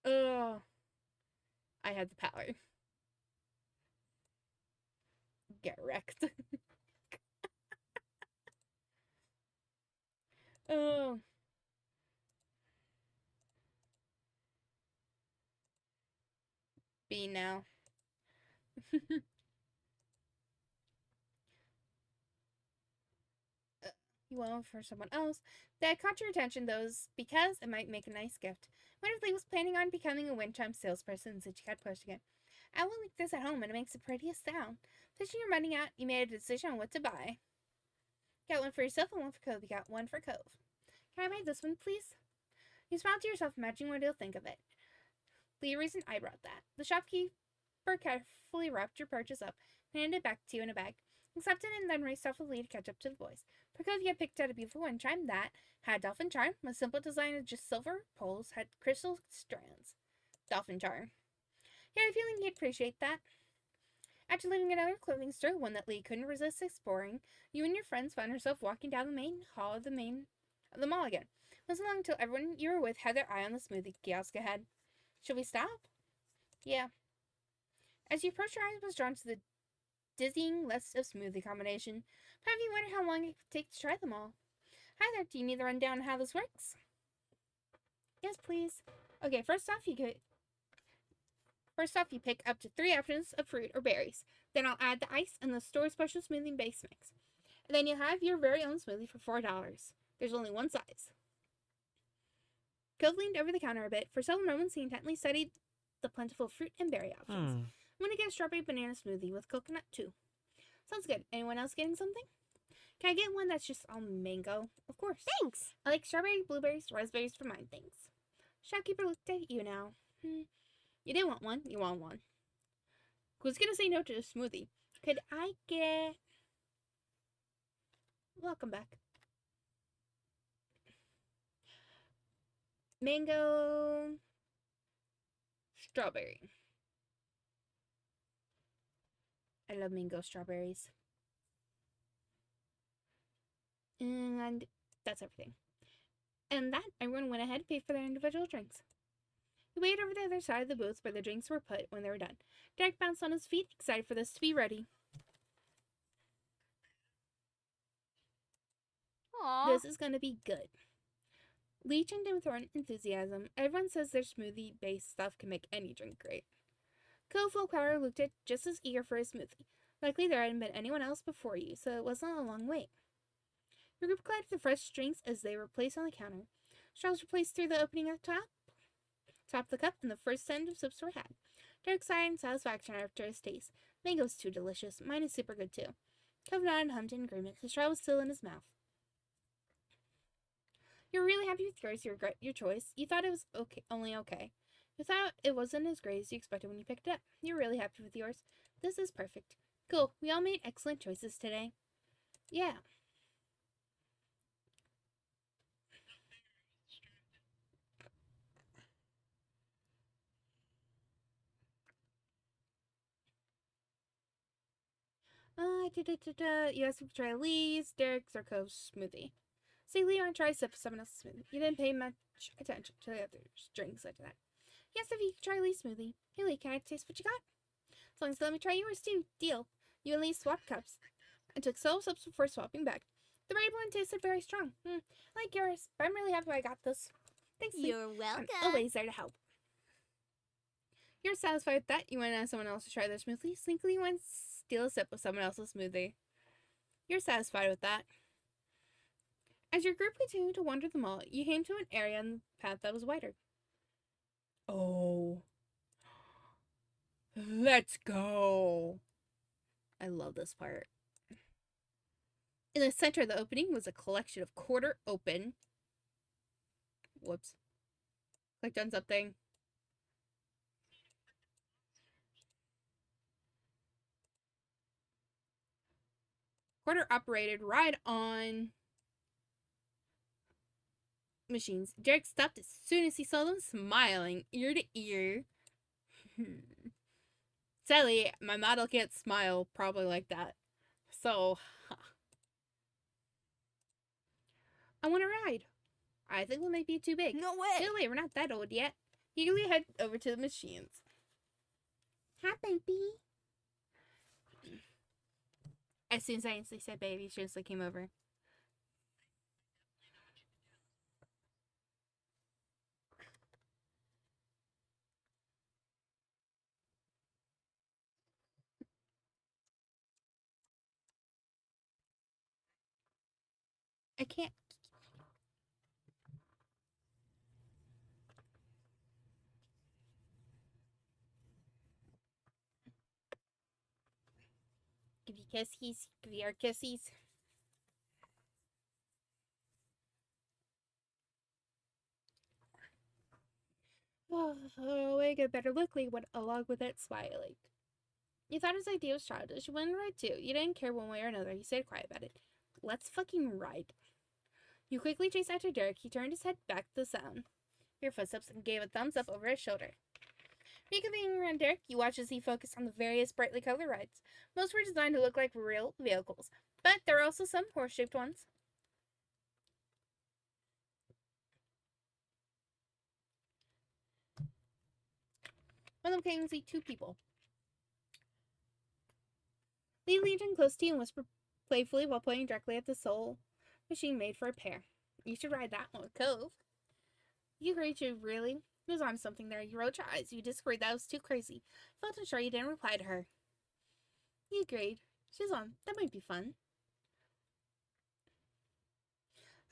Oh, I had the power. Get wrecked. Oh. Be now. You want for someone else. That caught your attention, though, because it might make a nice gift. What if Lee was planning on becoming a wind chime salesperson since you kept pushing it? I will like this at home, and it makes the prettiest sound. Pushing your money out, you made a decision on what to buy. Got one for yourself and one for Cove. You got one for Cove. Can I buy this one, please? You smiled to yourself, imagining what he'll think of it. Lee raised an eyebrow at that. The shopkeeper carefully wrapped your purchase up and handed it back to you in a bag. Accepted and then raced off with Lee to catch up to the boys. For Cove, you had picked out a beautiful wind chime that had dolphin charm, a simple design of just silver poles, had crystal strands. Dolphin charm. You had a feeling he'd appreciate that. After leaving another clothing store, one that Lee couldn't resist exploring, you and your friends found yourself walking down the main hall of the mall again. It wasn't long until everyone you were with had their eye on the smoothie kiosk ahead. Should we stop? Yeah. As you approached, your eyes was drawn to the dizzying list of smoothie combination. Have you wondered how long it could take to try them all? Hi there, do you need the rundown on how this works? Yes, please. Okay, first off, you pick up to 3 options of fruit or berries. Then I'll add the ice and the store special smoothie base mix. And then you'll have your very own smoothie for $4. There's only one size. Cove leaned over the counter a bit. For several moments, he intently studied the plentiful fruit and berry options. I'm gonna get a strawberry banana smoothie with coconut too. Sounds good. Anyone else getting something? Can I get one that's just all mango? Of course. Thanks. I like strawberry, blueberries, raspberries for mine, thanks. Shopkeeper looked at you now. You didn't want one. You want one. Who's gonna say no to a smoothie? Could I get... Welcome back. Mango... Strawberry. I love mango strawberries. And that's everything. And that, everyone went ahead and paid for their individual drinks. He waited over the other side of the booth where the drinks were put when they were done. Derek bounced on his feet, excited for this to be ready. Aww. This is gonna be good. Lee chimed in with enthusiasm. Everyone says their smoothie-based stuff can make any drink great. Cove Willpower looked at just as eager for his smoothie. Likely there hadn't been anyone else before you, so it wasn't a long wait. Your group collected the fresh drinks as they were placed on the counter. Straws were placed through the opening at the top of the cup, and the first end of sips were had. Derek sighed in satisfaction after his taste. Mango's too delicious. Mine is super good too. Cove nodded and hummed in agreement. His straw was still in his mouth. You're really happy with yours. You regret your choice. You thought it was okay, only okay. You thought it wasn't as great as you expected when you picked it up. You're really happy with yours. This is perfect. Cool. We all made excellent choices today. Yeah. You asked me to try Lee's, Derek's, or Cove's smoothie. Say Lee want to try a sip of someone else's smoothie. You didn't pay much attention to the others' drinks after that. Yes, if you could try Lee's smoothie. Hey Lee, can I taste what you got? As long as you let me try yours too. Deal. You and Lee swapped cups. I took several sips before swapping back. The red one tasted very strong. I like yours, but I'm really happy I got this. Thanks, Lee. You're welcome. I'm always there to help. You're satisfied with that? You want to ask someone else to try their smoothie? Sneakily went steal a sip of someone else's smoothie. You're satisfied with that? As your group continued to wander the mall, you came to an area on the path that was wider. Oh. Let's go. I love this part. In the center of the opening was a collection of quarter open. Whoops. Clicked on something. Quarter operated ride-on machines. Derek stopped as soon as he saw them, smiling ear to ear. Sadly, my model can't smile probably like that. So, I want to ride. I think we might be too big. No way. No way, we're not that old yet. Eagerly head over to the machines. Hi, baby. As soon as I instantly said baby, she just came over. I can't. Give you kissies. Give you our kissies. Oh, I get better look, Lee went along with it, smiling. You thought his idea was childish. You wanted to ride too. You didn't care one way or another. You stayed quiet about it. Let's fucking ride. You quickly chased after Derek. He turned his head back to the sound. Your footsteps and gave a thumbs up over his shoulder. Reconvening around Derek, you watch as he focused on the various brightly colored rides. Most were designed to look like real vehicles, but there were also some horse-shaped ones. One of them came to see two people. Lee leaned in close to you and whispered playfully while pointing directly at the soul machine made for a pair. You should ride that one with Cove. You agreed to really? He was on something there. You rolled your eyes. You disagreed that was too crazy. Felt unsure you didn't reply to her. You agreed. She's on. That might be fun.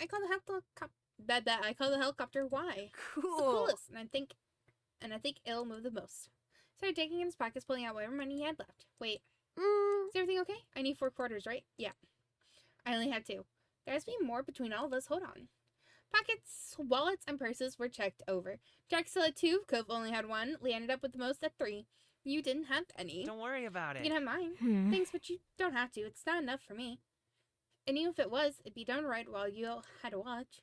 I call the helicopter Y. Cool. It's the coolest, and I think it'll move the most. Started digging in his pockets, pulling out whatever money he had left. Wait. Is everything okay? I need 4 quarters, right? Yeah. I only had 2. There has to be more between all of us. Hold on. Pockets, wallets, and purses were checked over. Jack still had 2. Cove only had 1. Lee ended up with the most at 3. You didn't have any. Don't worry about it. You can have mine. Thanks, but you don't have to. It's not enough for me. And even if it was, it'd be done right while you had to watch.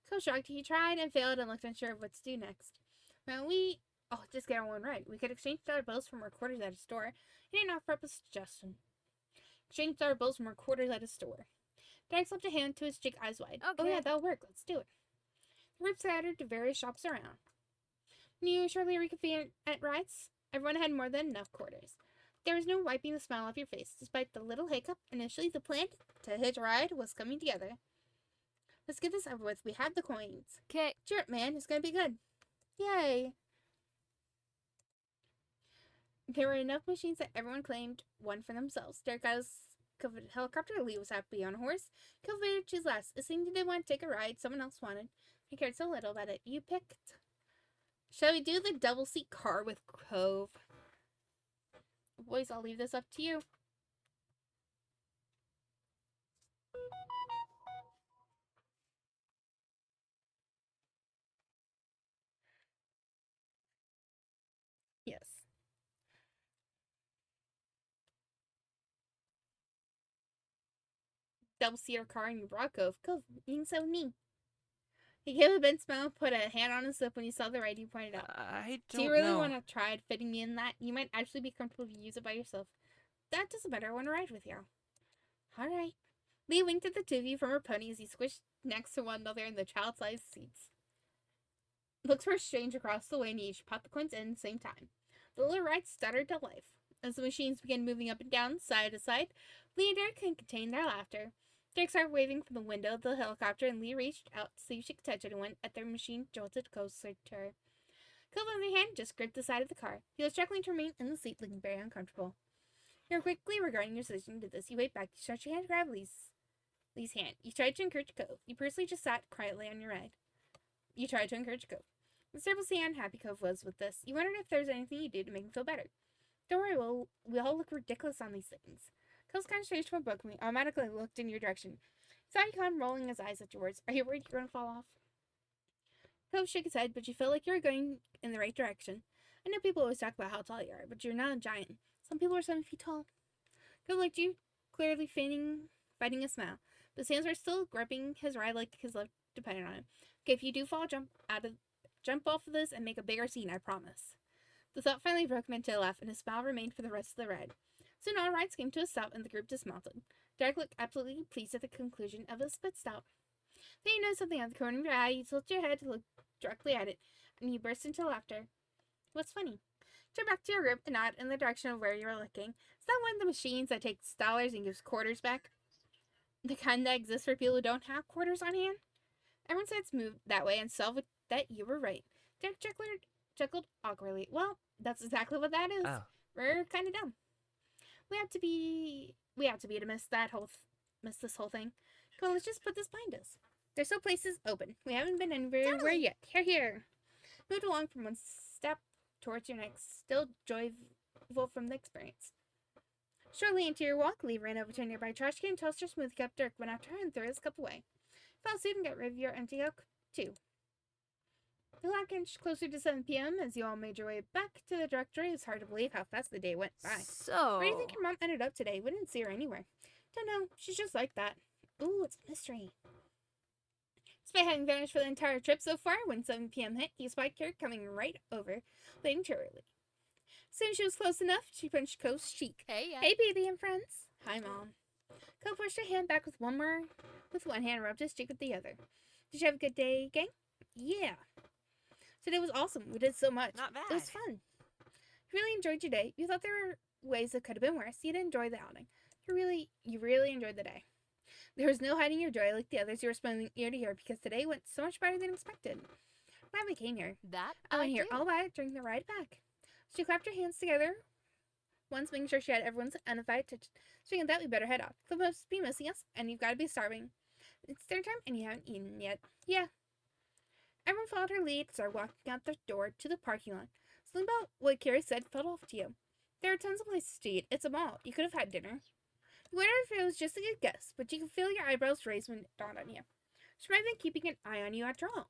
Cove shrugged. He tried and failed and looked unsure of what to do next. Well, just get on one right. We could exchange dollar bills for more quarters at a store. He didn't offer up a suggestion. Exchange dollar bills for more quarters at a store. Derek slipped a hand to his cheek, eyes wide. Okay. Oh yeah, that'll work. Let's do it. The group scattered to various shops around. When you shortly reconvened at rides, everyone had more than enough quarters. There was no wiping the smile off your face. Despite the little hiccup, initially the plan to hitch a ride was coming together. Let's get this over with. We have the coins. Okay. Cheer up, man. It's gonna be good. Yay. There were enough machines that everyone claimed one for themselves. Derek got his coveted helicopter. Lee was happy on a horse. Coveted his last. It seemed he didn't want to take a ride someone else wanted. He cared so little about it. You picked. Shall we do the double seat car with Cove? Boys, I'll leave this up to you. double-seater car and you brought Cove. Cove, being so neat. He gave a bent smile, put a hand on his lip when he saw the ride you pointed out. I Do you don't really know. want to try fitting me in that? You might actually be comfortable to use it by yourself. That doesn't matter. I want to ride with you. All right. Lee winked at the two of you from her pony as he squished next to one another in the child-sized seats. Looks were exchanged across the way and each popped the coins in at the same time. The little ride stuttered to life. As the machines began moving up and down, side to side, Lee and Derek couldn't contain their laughter. Derek started waving from the window of the helicopter, and Lee reached out to see if she could touch anyone as their machine jolted closer to her. Cove, on the other hand, just gripped the side of the car. He was struggling to remain in the seat, looking very uncomfortable. You were quickly regarding your decision to this. You waved back. You stretched your hand to grab Lee's hand. You tried to encourage Cove. You personally just sat quietly on your ride. You tried to encourage Cove. Considerable see how unhappy Cove was with this. You wondered if there was anything you could do to make him feel better. Don't worry, we all look ridiculous on these things. Cove's concentration from book me automatically looked in your direction. Saw you come rolling his eyes at your words. Are you worried you're going to fall off? Cove shook his head, but you felt like you were going in the right direction. I know people always talk about how tall you are, but you're not a giant. Some people are 7 feet tall. Cove looked at you, clearly fighting a smile. But his hands were still gripping his ride like his life depended on it. Okay, if you do fall, jump off of this and make a bigger scene, I promise. The thought finally broke him into a laugh, and his smile remained for the rest of the ride. Soon all rides came to a stop, and the group dismounted. Derek looked absolutely pleased at the conclusion of his pit stop. Then you noticed something at the corner of your eye. You tilted your head to look directly at it, and you burst into laughter. What's funny? Turn back to your group and nod in the direction of where you were looking. Is that one of the machines that takes dollars and gives quarters back? The kind that exists for people who don't have quarters on hand? Everyone said it's moved that way and saw that you were right. Derek chuckled awkwardly. Well, that's exactly what that is. Oh. We're kind of dumb. We have to be to miss this whole thing. Come on, let's just put this behind us. There's still places open. We haven't been anywhere yet. Here. Moved along from one step towards your next, still joyful from the experience. Shortly into your walk, Lee ran over to a nearby trash can, tossed her smoothie cup. Dirk went after her and threw his cup away. Fell asleep and got rid of your empty cup, too. The clock inched closer to 7 p.m. as you all made your way back to the directory. It was hard to believe how fast the day went by. So. Where do you think your mom ended up today? We didn't see her anywhere. Don't know. She's just like that. Ooh, it's a mystery. Despite having vanished for the entire trip so far, when 7 p.m. hit, he spied her coming right over, waiting cheerily. Soon she was close enough, she punched Cove's cheek. Hey, Hey, baby and friends. Hi, Mom. Cove pushed her hand back with one hand and rubbed his cheek with the other. Did you have a good day, gang? Yeah. Today was awesome. We did so much. Not bad. It was fun. You really enjoyed your day. You thought there were ways that could have been worse. You did enjoy the outing. You really enjoyed the day. There was no hiding your joy like the others. You were smiling ear to ear because today went so much better than expected. Glad we came here. That I want to hear do. all about it during the ride back. She clapped her hands together, once making sure she had everyone's uninvited attention. Speaking of that, we better head off. They'll must be missing us, and you've got to be starving. It's their time, and you haven't eaten yet. Yeah. Everyone followed her lead, started walking out the door to the parking lot. Something about what Carrie said felt off to you. There are tons of places to eat. It's a mall. You could have had dinner. You wondered if it was just a good guess, but you could feel your eyebrows raise when it dawned on you. She might have been keeping an eye on you after all.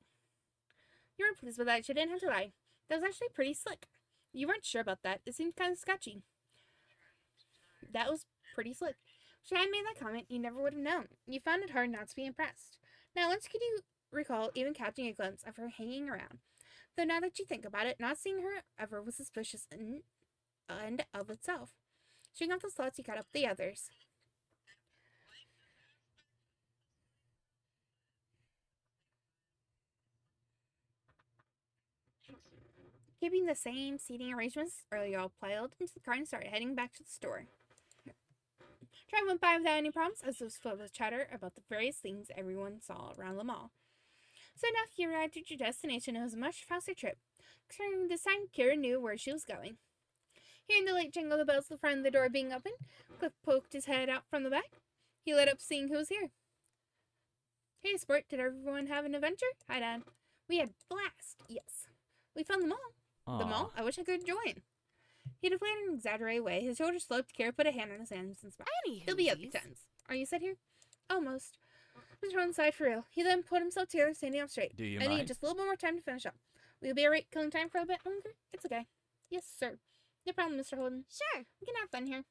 You were pleased with that. She didn't have to lie. That was actually pretty slick. You weren't sure about that. It seemed kind of sketchy. That was pretty slick. If she hadn't made that comment, you never would have known. You found it hard not to be impressed. Now, once could you recall even catching a glimpse of her hanging around? Though now that you think about it, not seeing her ever was suspicious in and of itself. Shaking off those thoughts, you caught up the others. Keeping the same seating arrangements, earlier all piled into the car and started heading back to the store. Train went by without any problems, as was filled with chatter about the various things everyone saw around the mall. So enough, you arrived at your destination. It was a much faster trip. Considering this time, Kira knew where she was going. Hearing the late jingle of the bells at the front of the door being opened, Cliff poked his head out from the back. He lit up, seeing who was here. Hey, sport, did everyone have an adventure? Hi, Dad. We had a blast. Yes. We found the mall. Aw. The mall? I wish I could join. He deflated in an exaggerated way. His shoulders sloped. Kira put a hand on his hands and smiled. He'll be up to tens. Are you set here? Almost. Mr. on the side for real. He then put himself together, standing up straight. Do you I mind? need just a little bit more time to finish up. Will you be alright killing time for a bit longer? It's okay. Yes, sir. No problem, Mr. Holden. Sure. We can have fun here.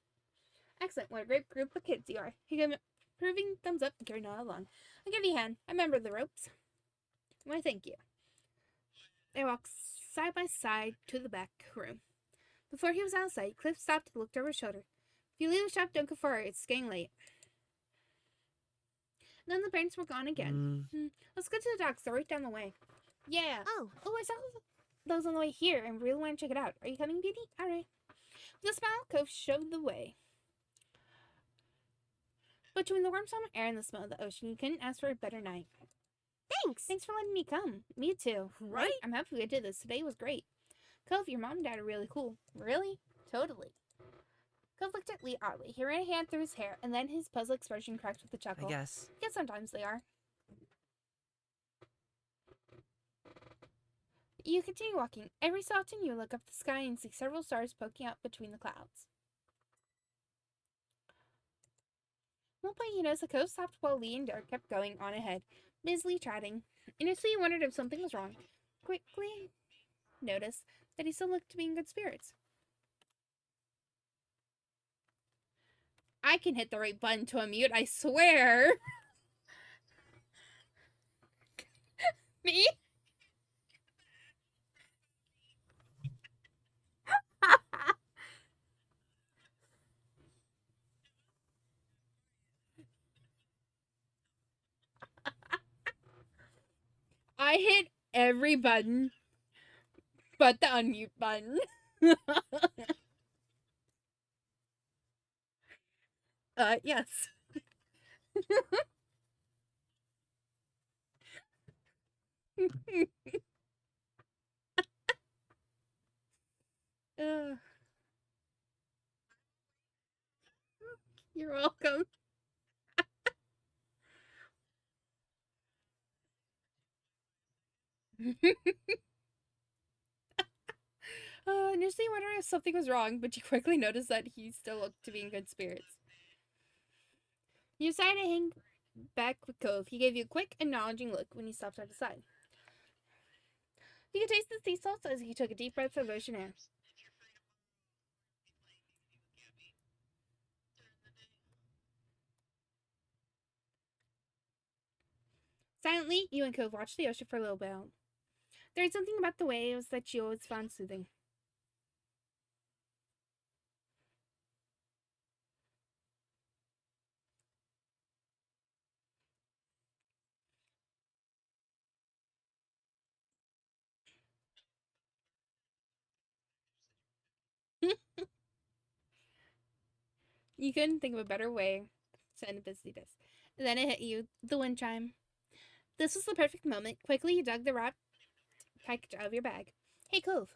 Excellent. What a great group of kids you are. He gave Proving thumbs up, Gary nodded along. I'll give you a hand. I remember the ropes. Why, thank you. They walked side by side to the back room. Before he was out of sight, Cliff stopped and looked over his shoulder. If you leave the shop, don't go far. It's getting late. Then the parents were gone again. Let's go to the docks. They're right down the way. Yeah. Oh, I saw those on the way here and really want to check it out. Are you coming, Beauty? All right. With a smile, Cove showed the way. Between the warm summer air and the smell of the ocean, you couldn't ask for a better night. thanks. Thanks for letting me come. Me too. Right? I'm happy we did this. Today was great. Cove, your mom and dad are really cool. Really? Totally. Cove looked at Lee oddly. He ran a hand through his hair, and then his puzzled expression cracked with a chuckle. I guess. Yeah, sometimes they are. You continue walking. Every so often you look up the sky and see several stars poking out between the clouds. At one point you notice the Cove stopped while Lee and Derek kept going on ahead, busily chatting. Initially you wondered if something was wrong. Quickly noticed that he still looked to be in good spirits. I can hit the right button to unmute, I swear. Me? I hit every button but the unmute button. Yes. You're welcome. Initially wondering if something was wrong, but you quickly noticed that he still looked to be in good spirits. You decided to hang back with Cove. He gave you a quick, acknowledging look when he stopped at his side. You could taste the sea salt as he took a deep breath of ocean air. Silently, you and Cove watched the ocean for a little bit. There was something about the waves that you always found soothing. You couldn't think of a better way to end a busy day. Then it hit you, the wind chime. This was the perfect moment. Quickly, you dug the wrapped package out of your bag. Hey, Cove.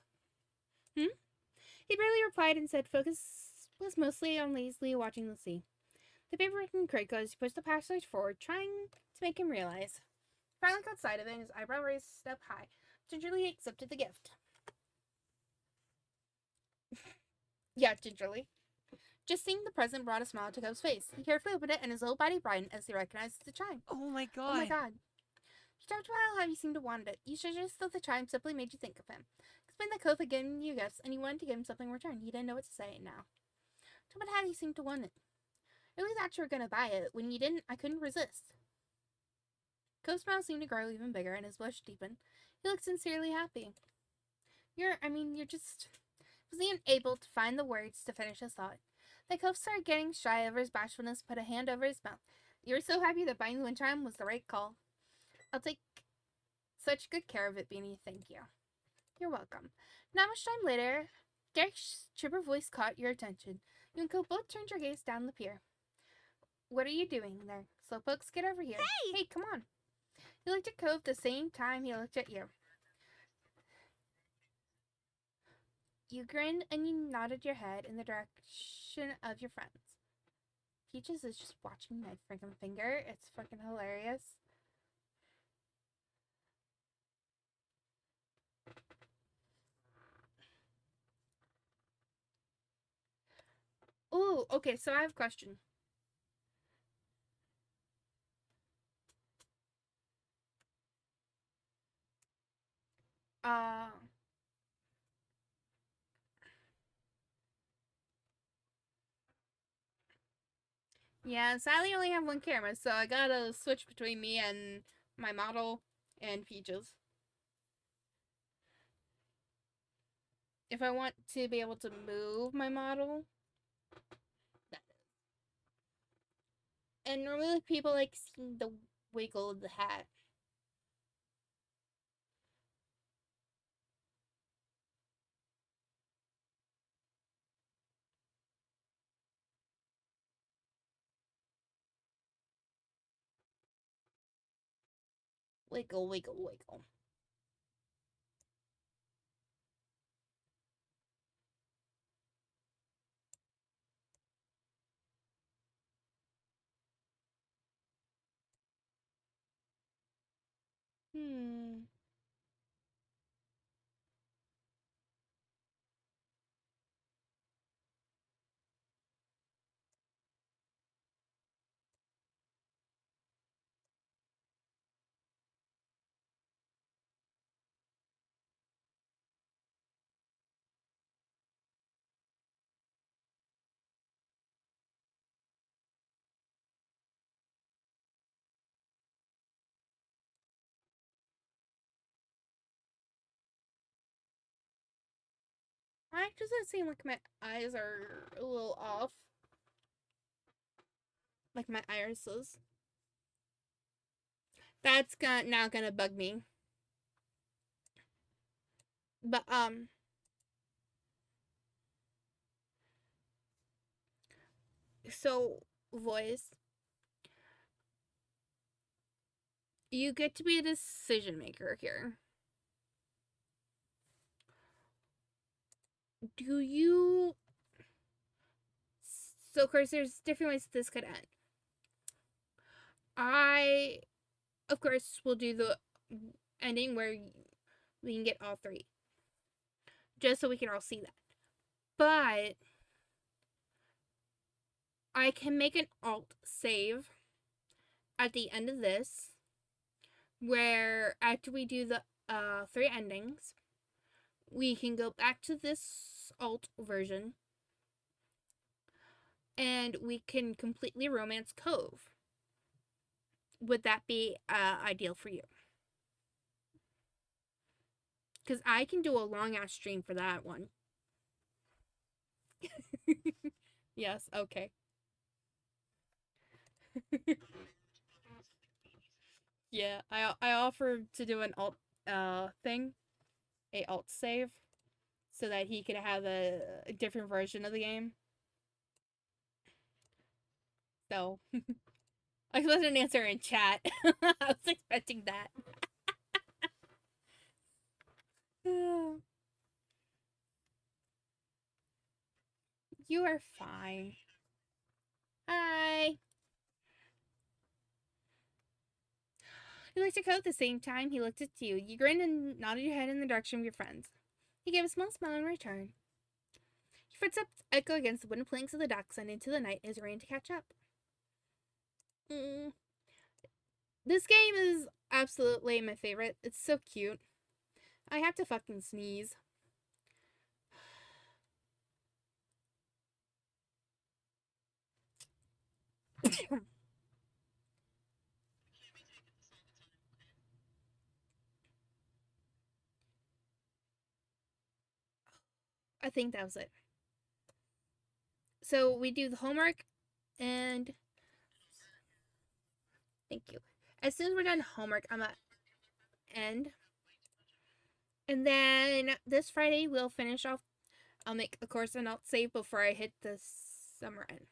He barely replied and said focus was mostly on lazily watching the sea. The paperwork and crate as you pushed the package forward, trying to make him realize. Finally caught sight of it, and his eyebrow raised up high. Gingerly accepted the gift. Yeah, gingerly. Just seeing the present brought a smile to Cove's face. He carefully opened it, and his little body brightened as he recognized the chime. Oh my god. Oh my god. She talked about how you seemed to want it. You suggested that the chime simply made you think of him. Explained that Cove had given you gifts, and you wanted to give him something in return. He didn't know what to say now. Talk about how you seemed to want it. I really thought you were going to buy it. When you didn't, I couldn't resist. Cove's smile seemed to grow even bigger, and his blush deepened. He looked sincerely happy. You're just... Was he unable to find the words to finish his thought? The Cove started getting shy over his bashfulness, put a hand over his mouth. You were so happy that buying the wind chime was the right call. I'll take such good care of it, Beanie. Thank you. You're welcome. Not much time later, Derek's chipper voice caught your attention. You and Cove both turned your gaze down the pier. What are you doing there? Slowpokes, get over here. Hey, come on. He looked at Cove the same time he looked at you. You grinned and you nodded your head in the direction of your friends. Peaches is just watching my freaking finger. It's freaking hilarious. Ooh, okay, so I have a question. Yeah, sadly I only have one camera, so I gotta switch between me and my model and Peaches. If I want to be able to move my model, that is. And normally people like seeing the wiggle of the hat. Wiggle, wiggle, wiggle. Hmm. I just seem like my eyes are a little off. Like my irises. That's now gonna bug me. But so voice, you get to be a decision maker here. Do you So of course there's different ways this could end. I of course will do the ending where we can get all three. Just so we can all see that. But I can make an alt save at the end of this where after we do the three endings, we can go back to this alt version and we can completely romance Cove. Would that be ideal for you? Because I can do a long ass stream for that one. Yes, okay. Yeah, I offered to do an alt thing, a alt save, so that he could have a different version of the game. So I wasn't an answer in chat. I was expecting that. You are fine. Hi. You looked at Code at the same time he looked at you. You grinned and nodded your head in the direction of your friends. He gave a small smile in return. Your footsteps echo against the wooden planks of the docks and into the night as it ran to catch up. This game is absolutely my favorite. It's so cute. I have to fucking sneeze. I think that was it. So we do the homework and thank you. As soon as we're done homework, I'm gonna end. And then this Friday we'll finish off. I'll make of course an alt save before I hit the summer end.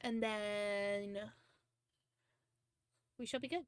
And then we shall be good.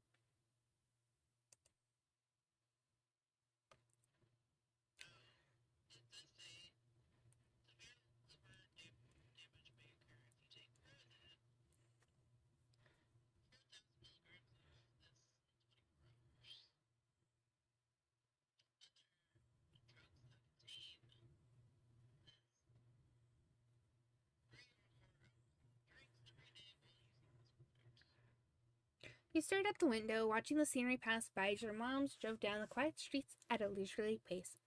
You stared out the window, watching the scenery pass by as your moms drove down the quiet streets at a leisurely pace.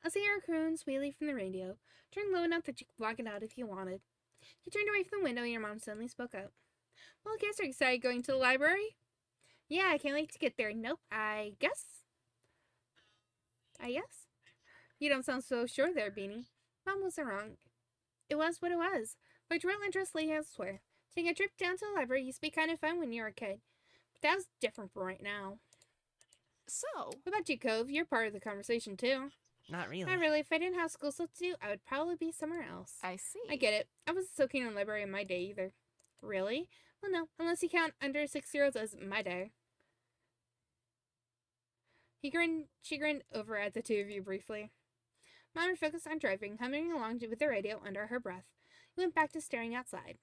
A singer crooned sweetly from the radio, turned low enough that you could block it out if you wanted. You turned away from the window and your mom suddenly spoke up. Well, guess you're excited going to the library? Yeah, I can't wait to get there. Nope, I guess. You don't sound so sure there, Beanie. Mom wasn't wrong. It was what it was. My real interest lay elsewhere. Taking a trip down to the library used to be kind of fun when you were a kid. But that was different from right now. So, What about you, Cove? You're part of the conversation, too. Not really. Not really. If I didn't have school stuff to do, I would probably be somewhere else. I see. I get it. I wasn't so keen on library in my day either. Really? Well, no. Unless you count under 6-year-olds as my day. She grinned over at the two of you briefly. Mom focused on driving, humming along with the radio under her breath. He went back to staring outside.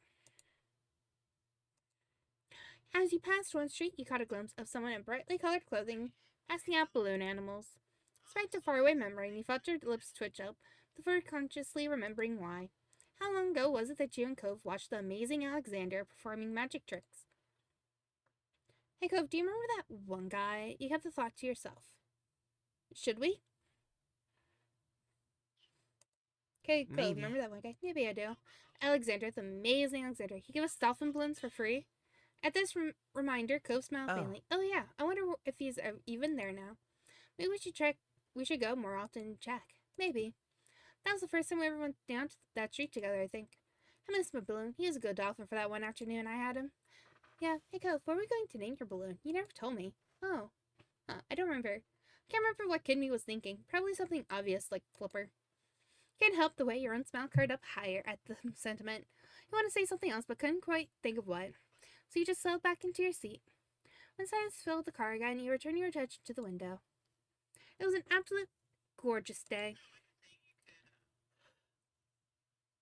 As you passed one street, you caught a glimpse of someone in brightly colored clothing passing out balloon animals. Despite the faraway memory, you felt your lips twitch up, before consciously remembering why. How long ago was it that you and Cove watched the amazing Alexander performing magic tricks? Hey, Cove, do you remember that one guy? You kept the thought to yourself. Should we? Okay, Cove, Maybe. remember that one guy? Maybe I do. Alexander, the amazing Alexander. He gave us dolphin balloons for free. At this reminder, Cove smiled Oh. faintly. Oh yeah, I wonder if he's even there now. Maybe we should check. We should go more often and check. Maybe. That was the first time we ever went down to that street together, I think. I miss my balloon. He was a good dolphin for that one afternoon I had him. Yeah, hey Cove, what were we going to name your balloon? You never told me. Oh. I don't remember. I can't remember what kid me was thinking. Probably something obvious like Flipper. Can't help the way your own smile curled up higher at the sentiment. You want to say something else, but couldn't quite think of what. So you just settled back into your seat. When silence filled the car again, you returned your attention to the window. It was an absolute gorgeous day.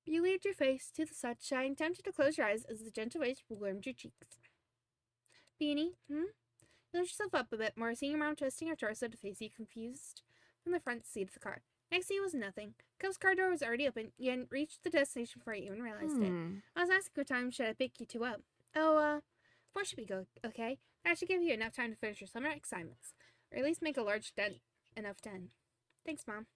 You leaned your face to the sunshine, tempted to close your eyes as the gentle rays warmed your cheeks. Beanie, You lift yourself up a bit more, seeing your mom twisting her torso to face you, confused, from the front seat of the car. Next to you was nothing. Cove's car door was already open. You hadn't reached the destination before you even realized it. I was asking what time should I pick you two up. Oh, 4 should be good, okay? That should give you enough time to finish your summer assignments. Or at least make a large dent. Thanks, Mom.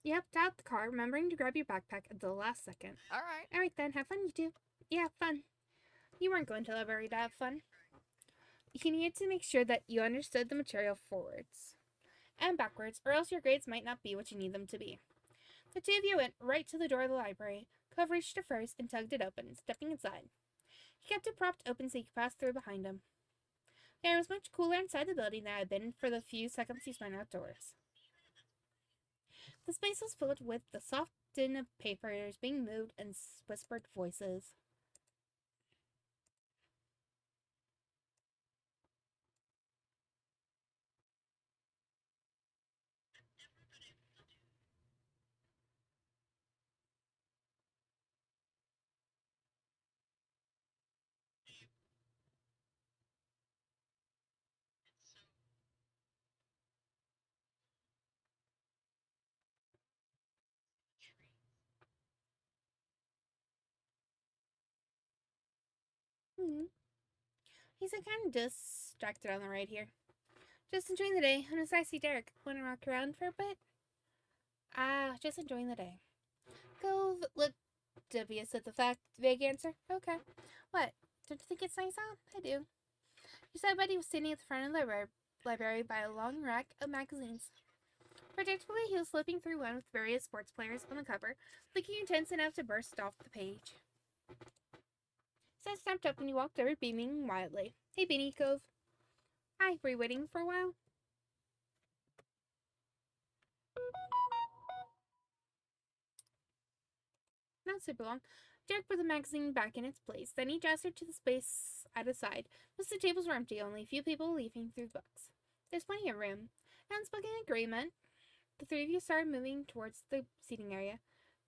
You hopped out the car, remembering to grab your backpack at the last second. Alright then, have fun, you two. Yeah, fun. You weren't going to the library to have fun. You needed to make sure that you understood the material forwards and backwards, or else your grades might not be what you need them to be. The two of you went right to the door of the library. Cove reached it first and tugged it open, stepping inside. He kept it propped open so you could pass through behind him. The air was much cooler inside the building than it had been for the few seconds you spent outdoors. The space was filled with the soft din of papers being moved and whispered voices. He's kind of distracted on the ride here. Just enjoying the day. I'm excited to see Derek. Want to rock around for a bit? Just enjoying the day. Cove looked dubious at the vague answer. Okay. What? Don't you think it's nice out? I do. Your side buddy was standing at the front of the library by a long rack of magazines. Predictably, he was flipping through one with various sports players on the cover, looking intense enough to burst off the page. Seth snapped up when you walked over, beaming wildly. Hey, Beanie, Cove. Hi, were you waiting for a while? Not super long. Derek put the magazine back in its place. Then he gestured to the space at his side. Most of the tables were empty, only a few people leafing through books. There's plenty of room. Unspoken agreement, the three of you started moving towards the seating area.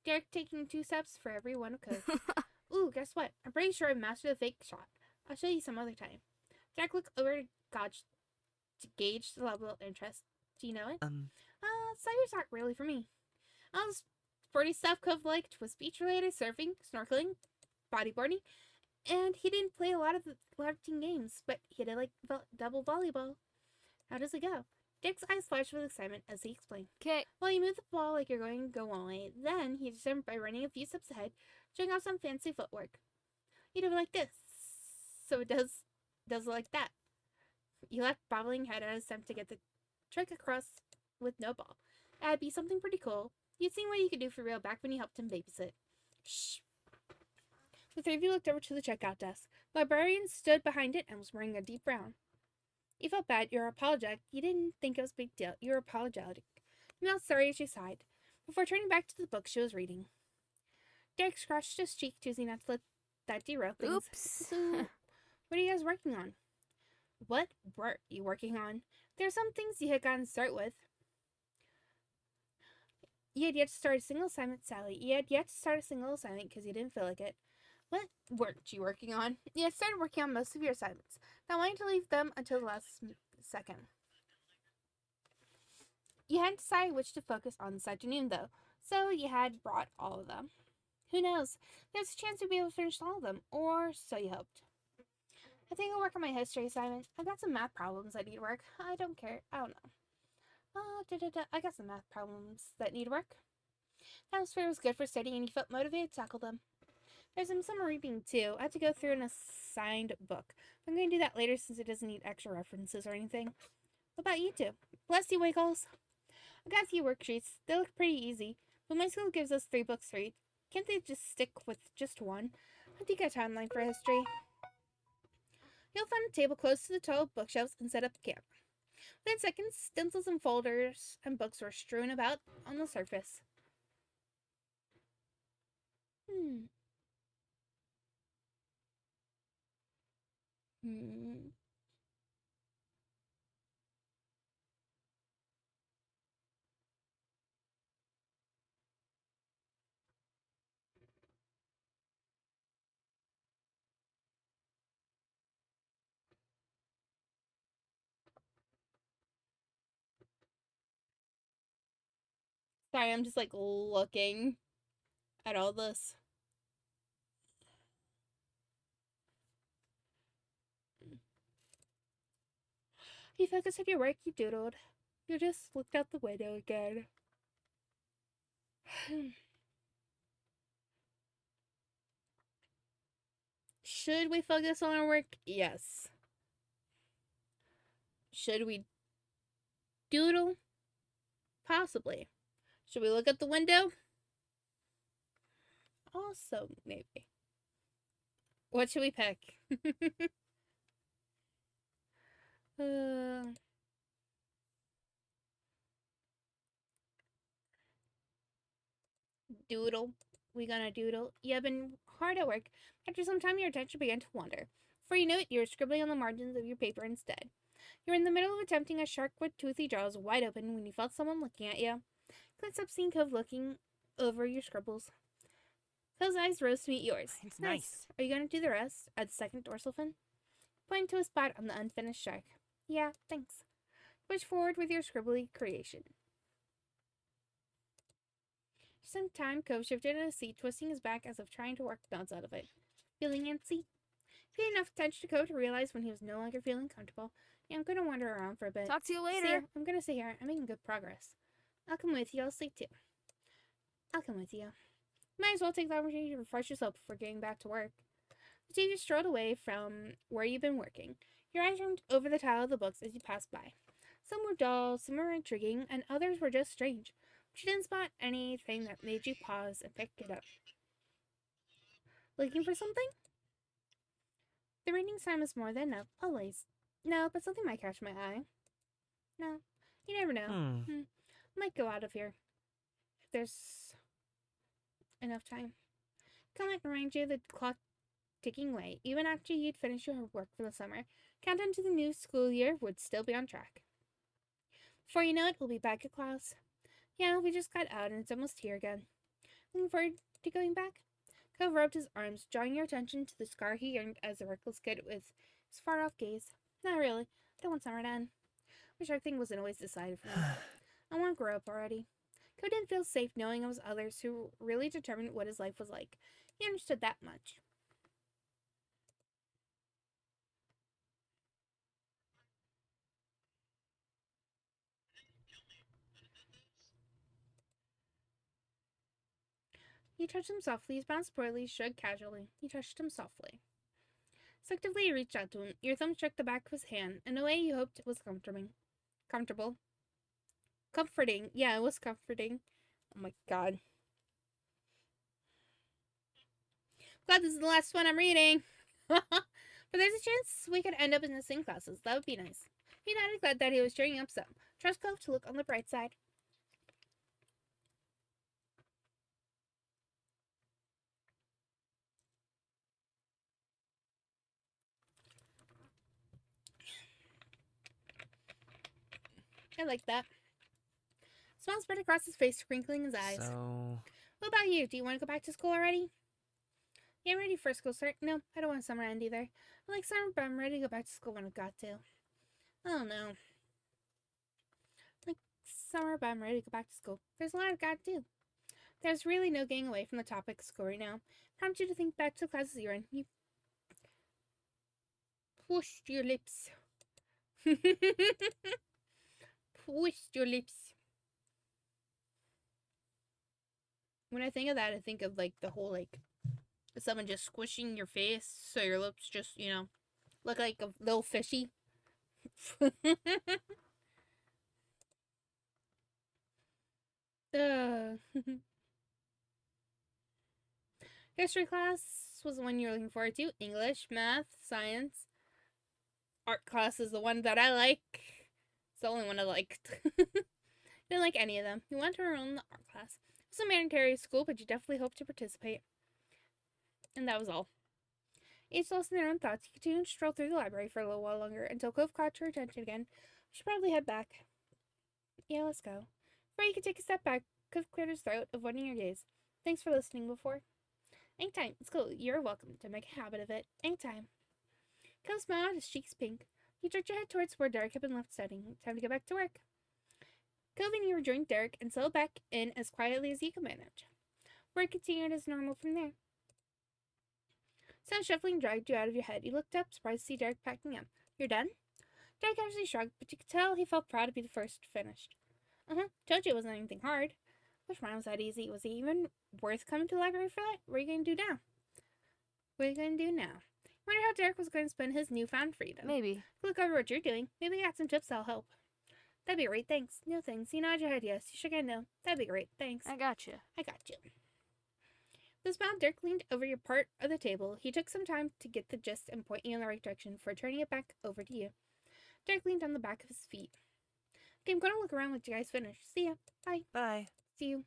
Derek taking 2 steps for every one of Cove. Ooh, guess what? I'm pretty sure I mastered the fake shot. I'll show you some other time. Jack looked over to gauge the level of interest. Do you know it? Cyber's not really for me. All the sporty stuff Cove liked was beach-related, surfing, snorkeling, bodyboarding, and he didn't play a lot of team games, but he did like double volleyball. How does it go? Dick's eyes flashed with excitement as he explained. Okay. Well, you move the ball like you're going to go all way. Then he determined by running a few steps ahead, showing off some fancy footwork. You do it like this. So it does it like that. You left bobbling head at his attempt to get the trick across with no ball. That'd be something pretty cool. You'd seen what you could do for real back when you helped him babysit. Shh. The three of you looked over to the checkout desk. The librarian stood behind it and was wearing a deep frown. You felt bad. You were apologetic. You didn't think it was a big deal. You were apologetic. You felt sorry as she sighed. Before turning back to the book she was reading. Derek scratched his cheek, choosing not to let that derail things. Oops. So, what are you guys working on? What were you working on? There are some things you had gotten to start with. You had yet to start a single assignment, Sally. You had yet to start a single assignment because you didn't feel like it. What weren't you working on? You had started working on most of your assignments. Not wanting to leave them until the last second. You hadn't decided which to focus on this afternoon, though, so you had brought all of them. Who knows? There's a chance you'll be able to finish all of them, or so you hoped. I think I'll work on my history assignment. I've got some math problems that need work. I don't care. I don't know. I got some math problems that need work. Atmosphere was good for studying and you felt motivated to tackle them. There's some reading too. I have to go through an assigned book. I'm going to do that later since it doesn't need extra references or anything. What about you two? Bless you, Wiggles. I've got a few worksheets. They look pretty easy, but my school gives us 3 books to read. Can't they just stick with just one? I think I timeline for history. You'll find a table close to the tall bookshelves and set up the camp. Within seconds, stencils and folders and books were strewn about on the surface. Hmm. Sorry, I'm just like looking at all this. You focused on your work, you doodled. You just looked out the window again. Should we focus on our work? Yes. Should we doodle? Possibly. Should we look out the window? Also, maybe. What should we pick? Doodle. We gonna doodle. You've been hard at work. After some time, your attention began to wander. Before you knew it, you were scribbling on the margins of your paper instead. You were in the middle of attempting a shark with toothy jaws wide open when you felt someone looking at you. Glanced up, seeing Cove looking over your scribbles. Cove's eyes rose to meet yours. It's nice. Are you gonna do the rest? Add the second dorsal fin. Pointing to a spot on the unfinished shark. Yeah, thanks. Push forward with your scribbly creation. For some time, Cove shifted in his seat, twisting his back as if trying to work nuts out of it. Feeling antsy? He paid enough attention to Cove to realize when he was no longer feeling comfortable. Yeah, I'm gonna wander around for a bit. Talk to you See later. ya. I'm gonna sit here. I'm making good progress. I'll come with you. I'll sleep too. I'll come with you. Might as well take the opportunity to refresh yourself before getting back to work. The two of you strolled away from where you've been working. Your eyes roamed over the tile of the books as you passed by. Some were dull, some were intriguing, and others were just strange. But you didn't spot anything that made you pause and pick it up. Looking for something? The reading time is more than enough, always. No, but something might catch my eye. No, you never know. Might go out of here. If there's enough time. Come and remind you of the clock ticking away. Even after you'd finished your work for the summer, countdown to the new school year would still be on track. Before you know it, we'll be back at class. Yeah, we just got out and it's almost here again. Looking forward to going back? Cove rubbed his arms, drawing your attention to the scar he earned as a reckless kid with his far-off gaze. Not really. I don't want summer to end. Wish everything wasn't always decided for me. I want to grow up already. Cove didn't feel safe knowing it was others who really determined what his life was like. He understood that much. He touched him softly. He bounced poorly, shrugged casually. He touched him softly. Selectively, he reached out to him. Your thumb struck the back of his hand in a way he hoped was comforting. Comfortable. Comforting. Yeah, it was comforting. Oh my god. Glad this is the last one I'm reading. But there's a chance we could end up in the same classes. That would be nice. He nodded, glad that he was cheering up some. Trust Cove to look on the bright side. I like that. Smile spread across his face, crinkling his eyes. So, What about you? Do you want to go back to school already? Yeah, I'm ready for school start. No, I don't want summer end either. I like summer, but I'm ready to go back to school when I've got to. I don't know. Like summer, but I'm ready to go back to school. There's a lot I've got to do. There's really no getting away from the topic of school right now. Prompt you to think back to the classes you're in. You pushed your lips. Pushed your lips. When I think of that, I think of like the whole like someone just squishing your face so your lips just, look like a little fishy. History class was the one you're looking forward to. English, math, science. Art class is the one that I like. It's the only one I liked. Didn't like any of them. You went to enroll in the art class. It was a mandatory school, but you definitely hope to participate. And that was all. Each lost in their own thoughts, you continued to stroll through the library for a little while longer until Cove caught your attention again. We should probably head back. Yeah, let's go. Before you could take a step back, Cove cleared his throat, avoiding your gaze. Thanks for listening before. Anytime. It's cool. You're welcome to make a habit of it. Anytime. Cove smiled, his cheeks pink. You jerked your head towards where Derek had been left studying. Time to get back to work. Cove and you rejoined Derek and settled back in as quietly as you could manage. Work continued as normal from there. Some shuffling dragged you out of your head. You looked up, surprised to see Derek packing up. You're done? Derek actually shrugged, but you could tell he felt proud to be the first finished. Told you it wasn't anything hard. Wish mine was that easy. Was it even worth coming to the library for that? What are you going to do now? Wonder how Derek was going to spend his newfound freedom. Maybe. Look over what you're doing. Maybe I got some tips that'll help. That'd be great, thanks. No thanks. You nod your head yes. You shook head no. That'd be great, thanks. I gotcha. I got you. This smile, Dirk leaned over your part of the table. He took some time to get the gist and point you in the right direction before turning it back over to you. Dirk leaned on the back of his feet. Okay, I'm going to look around once you guys finish. See ya. Bye. Bye. See you.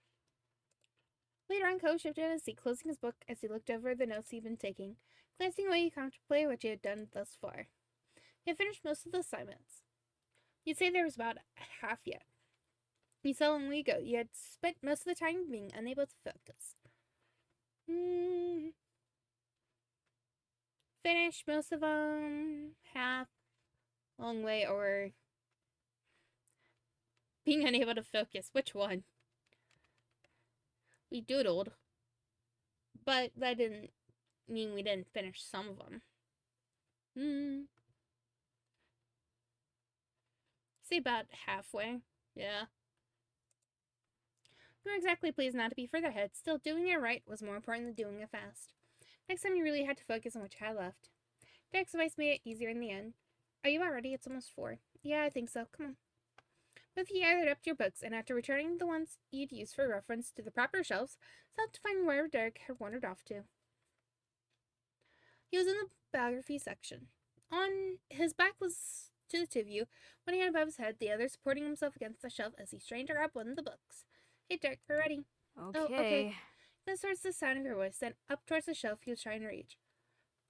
Later on, Cove shifted in his seat, closing his book as he looked over the notes he'd been taking. Glancing away, he contemplated what you had done thus far. He had finished most of the assignments. You'd say there was about half yet. You saw long ago. You had spent most of the time being unable to focus. Finish most of them, half, long way, or being unable to focus. Which one? We doodled, but that didn't mean we didn't finish some of them. Say about halfway. Yeah. We were exactly pleased not to be further ahead. Still, doing it right was more important than doing it fast. Next time you really had to focus on what you had left. Derek's advice made it easier in the end. Are you about ready? It's almost 4. Yeah, I think so. Come on. Both of you gathered up your books, and after returning the ones you'd use for reference to the proper shelves, set out to find wherever Derek had wandered off to. He was in the biography section. On his back was to the two of you, one hand above his head, the other supporting himself against the shelf as he strained to grab one of the books. Hey, Derek, we're ready. Okay. Oh, okay. Then towards the sound of your voice, then up towards the shelf he was trying to reach.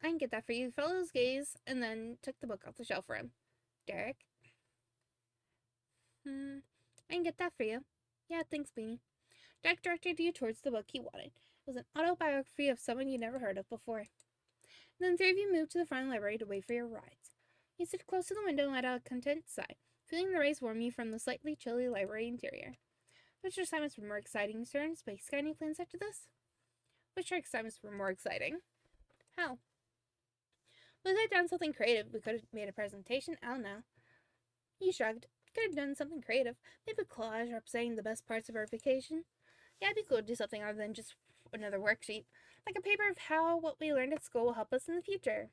I can get that for you. He followed his gaze and then took the book off the shelf for him. Derek? I can get that for you. Yeah, thanks, Beanie. Derek directed you towards the book he wanted. It was an autobiography of someone you'd never heard of before. Then the 3 of you moved to the front of the library to wait for your rides. You stood close to the window and let out a content sigh, feeling the rays warm you from the slightly chilly library interior. Which assignments were more exciting, sir? And Space got any plans after this? Which assignments were more exciting? How? We could have done something creative. We could have made a presentation. I don't know. You shrugged. Could have done something creative. Maybe a collage representing the best parts of our vacation. Yeah, it'd be cool to do something other than just another worksheet, like a paper of how what we learned at school will help us in the future.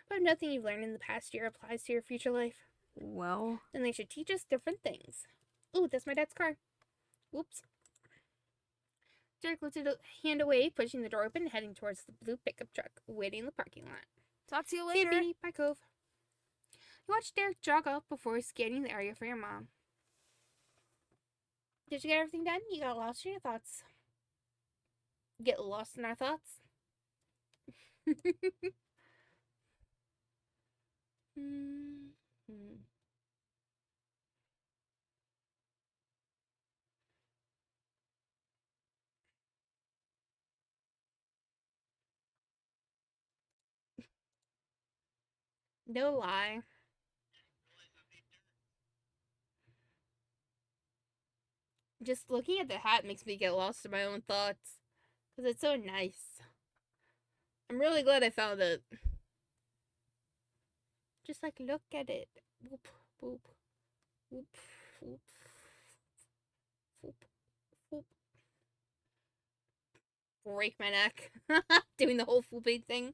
But if nothing you've learned in the past year applies to your future life, Well, then they should teach us different things. Ooh, that's my dad's car. Whoops. Derek lifted a hand away, pushing the door open, heading towards the blue pickup truck, waiting in the parking lot. talk to you See you, later. Petey. Bye, Cove. You watched Derek jog up before scanning the area for your mom. Did you get everything done? You got lost in your thoughts. Get lost in our thoughts? No lie. Just looking at the hat makes me get lost in my own thoughts. Because it's so nice. I'm really glad I found it. Just like, look at it. Whoop, whoop, whoop, whoop, whoop, whoop. Break my neck. Doing the whole whooping thing.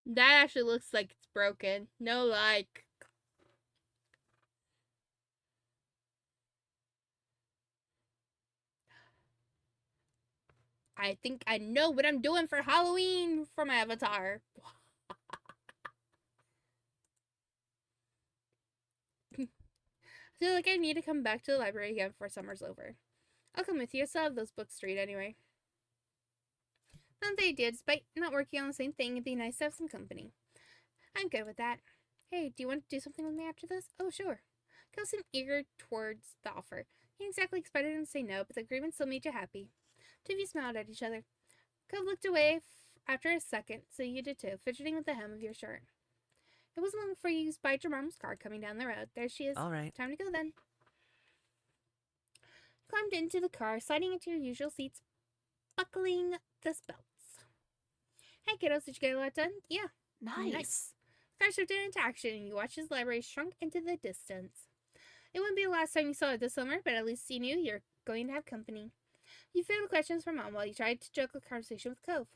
That actually looks like it's broken. No, like. I think I know what I'm doing for Halloween from Avatar. I feel like I need to come back to the library again before summer's over. I'll come with you. I still have those books to read anyway. Not that I did, despite not working on the same thing, it'd be nice to have some company. I'm good with that. Hey, do you want to do something with me after this? Oh, sure. Kel seemed eager towards the offer. He exactly expected him to say no, but the agreement still made you happy. Two of you smiled at each other. Kel looked away after a second, so you did too, fidgeting with the hem of your shirt. It wasn't long before you spied your mom's car coming down the road. There she is. All right. Time to go then. Climbed into the car, sliding into your usual seats, buckling the belts. Hey kiddos, did you get a lot done? Yeah. Nice. Car shifted into action, and you watched his library shrunk into the distance. It wouldn't be the last time you saw it this summer, but at least you knew you're going to have company. You fielded questions from Mom while you tried to juggle a conversation with Cove.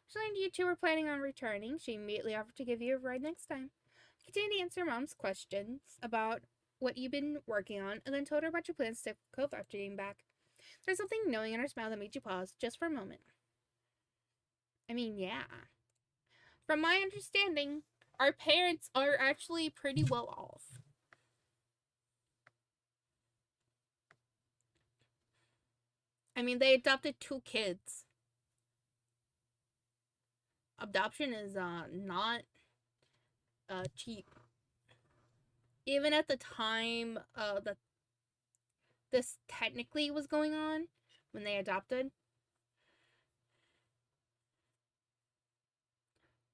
She learned you two were planning on returning. She immediately offered to give you a ride next time. Continued to answer Mom's questions about what you've been working on, and then told her about your plans to stay with Cove after getting back. There's something knowing in her smile that made you pause, just for a moment. I mean, yeah. From my understanding, our parents are actually pretty well off. I mean, they adopted 2 kids. Adoption is not cheap. Even at the time that this technically was going on, when they adopted,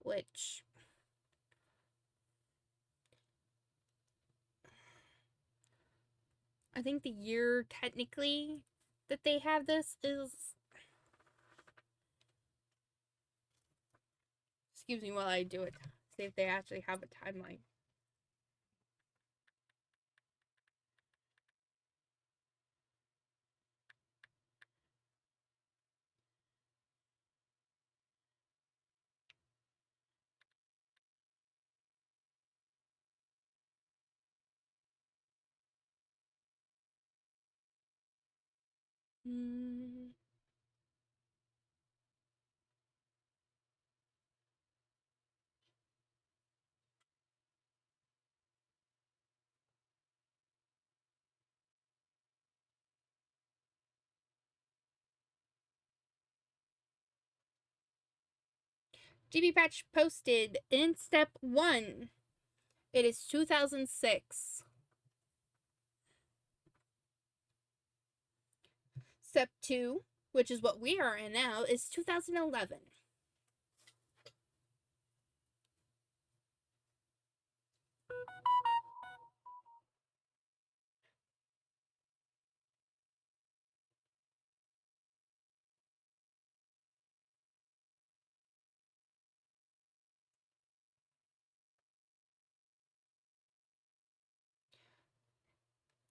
which I think the year technically that they have this is, excuse me while I do it, see if they actually have a timeline. GB Patch posted in step 1. It is 2006. Step 2, which is what we are in now, is 2011.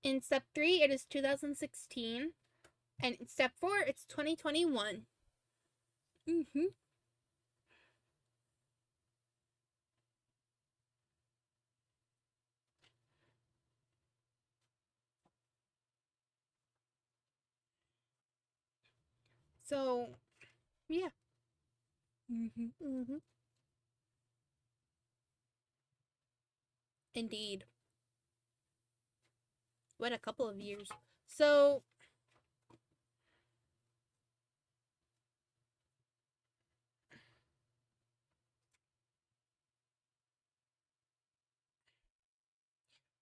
In step 3, it is 2016. And in step 4, it's 2021. Mm-hmm. So, yeah. Mm-hmm. Mm-hmm. Indeed. What a couple of years. So,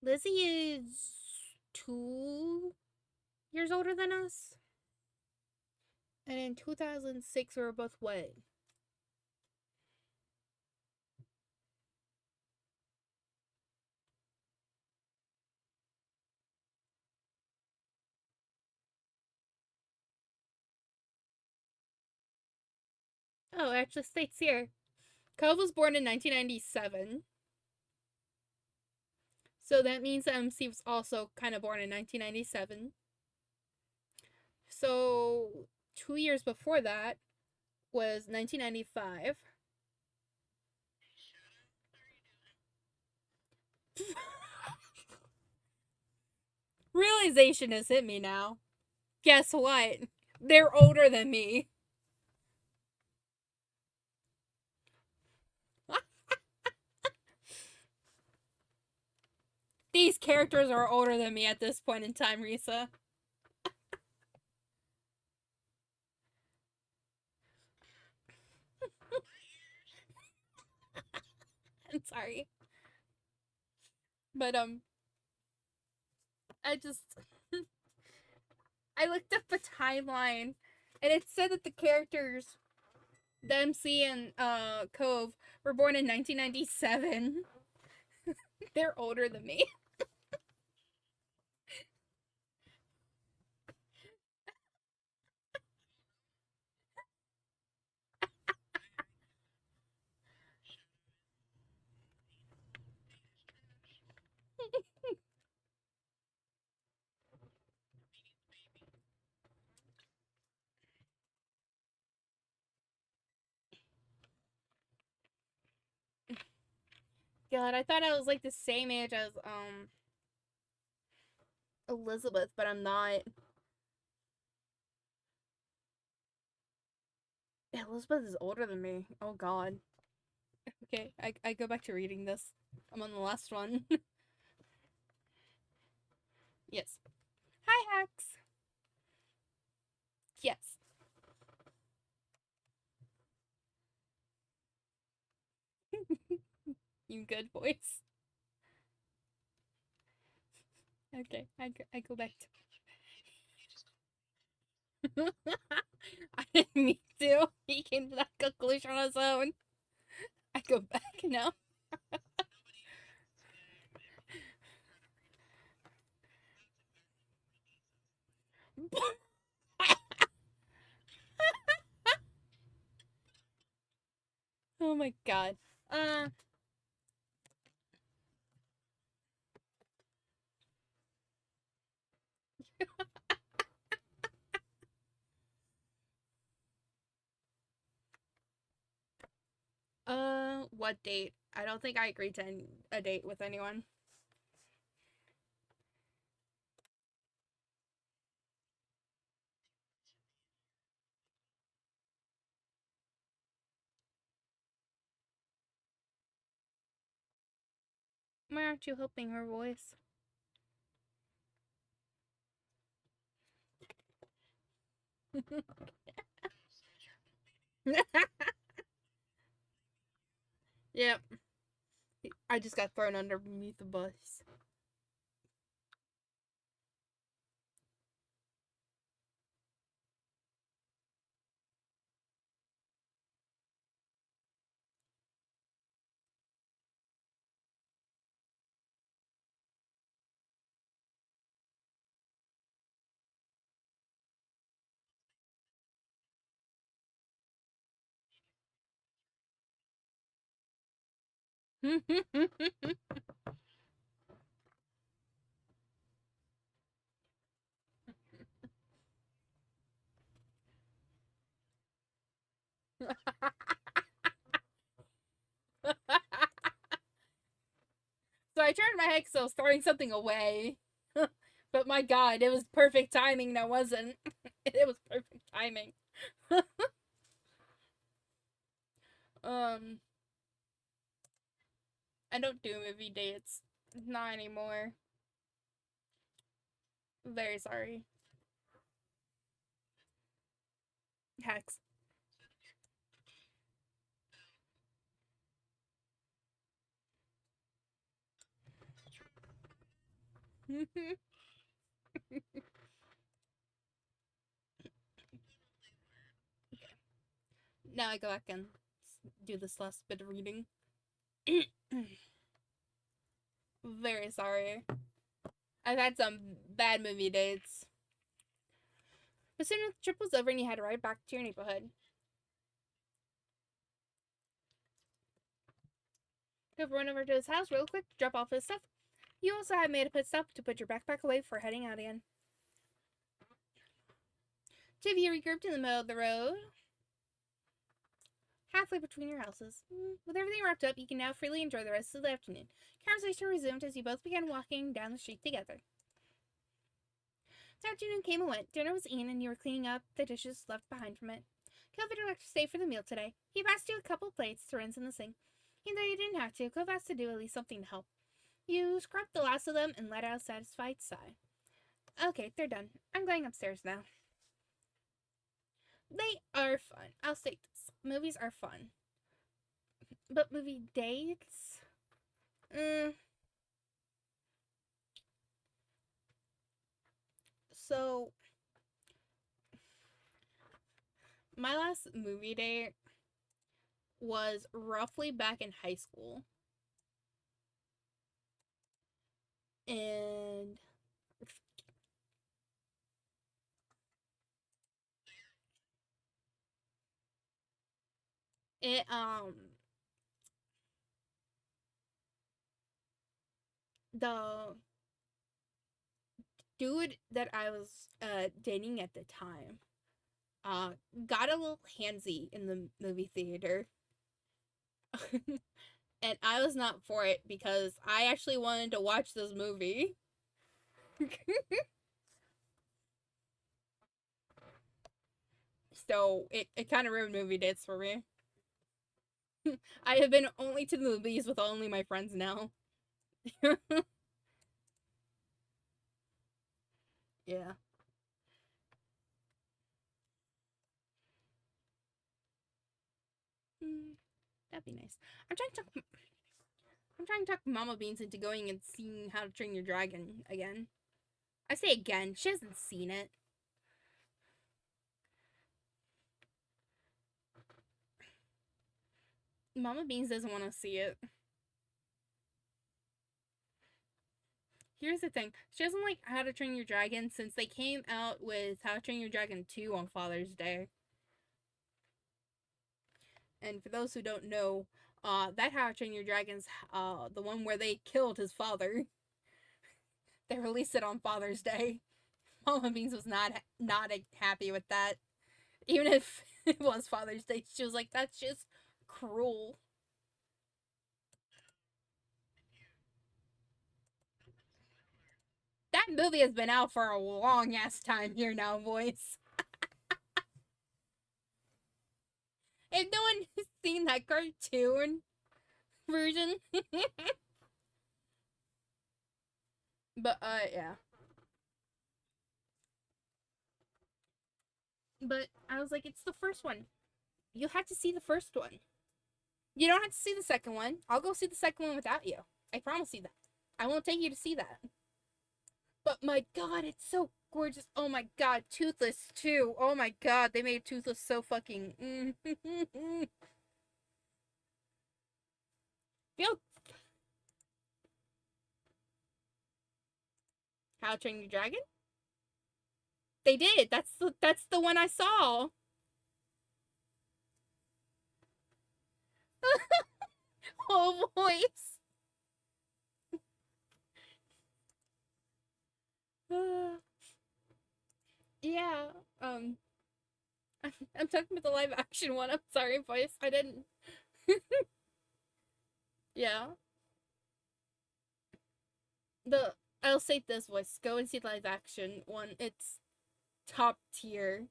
Lizzie is 2 years older than us. And in 2006, we were both what? Oh, it actually states here. Cove was born in 1997. So that means MC was also kind of born in 1997. So 2 years before that was 1995. Realization has hit me now. Guess what? They're older than me. These characters are older than me at this point in time, Risa. I'm sorry. But I just I looked up the timeline and it said that the characters, the MC and Cove, were born in 1997. They're older than me. God, I thought I was like the same age as Elizabeth, but I'm not. Elizabeth is older than me. Oh God. Okay, I go back to reading this. I'm on the last one. Yes. Hi, Hacks. Yes. You good, boys? Okay, I go back to. I didn't mean to. He came to that conclusion on his own. I go back now. Oh my God. Uh. What date? I don't think I agreed to a date with anyone. Why aren't you helping her voice? Yep. I just got thrown underneath the bus. So I turned my head because I was throwing something away. But my god, it was perfect timing. No, it wasn't. It was perfect timing. um, I don't do movie dates. Not anymore. Very sorry. Hex. Now I go back and do this last bit of reading. Very sorry. I've had some bad movie dates. But soon as the trip was over and you had to ride back to your neighborhood. Go run over to his house real quick to drop off his stuff. You also had made a pit stop to put your backpack away before heading out again. Two of you regrouped in the middle of the road, halfway between your houses. With everything wrapped up, you can now freely enjoy the rest of the afternoon. Conversation resumed as you both began walking down the street together. The afternoon came and went. Dinner was eaten, and you were cleaning up the dishes left behind from it. Kovac would like to stay for the meal today. He passed you a couple plates to rinse in the sink. Even though you didn't have to, Kovac has to do at least something to help. You scrubbed the last of them and let out a satisfied sigh. Okay, they're done. I'm going upstairs now. They are fun. I'll state this. Movies are fun. But movie dates? So, my last movie date was roughly back in high school. And it the dude that I was dating at the time got a little handsy in the movie theater. And I was not for it because I actually wanted to watch this movie. So it kind of ruined movie dates for me. I have been only to the movies with only my friends now. Yeah. That'd be nice. I'm trying to talk Mama Beans into going and seeing How to Train Your Dragon again. I say again, she hasn't seen it. Mama Beans doesn't want to see it. Here's the thing. She doesn't like How to Train Your Dragon since they came out with How to Train Your Dragon 2 on Father's Day. And for those who don't know, that How to Train Your Dragon's the one where they killed his father. They released it on Father's Day. Mama Beans was not happy with that. Even if it was Father's Day, she was like, that's just cruel. That movie has been out for a long ass time here now, boys. If no one has seen that cartoon version. But, yeah. But I was like, it's the first one. You have to see the first one. You don't have to see the second one. I'll go see the second one without you. I promise you that. I won't take you to see that. But my god, it's so gorgeous. Oh my god, Toothless too. Oh my god, they made Toothless so fucking. Feel. How to Train Your Dragon? They did. That's the one I saw. Oh, voice. Yeah. I'm talking about the live action one. I'm sorry, voice. I didn't. Yeah. I'll say this, voice. Go and see the live action one. It's top tier.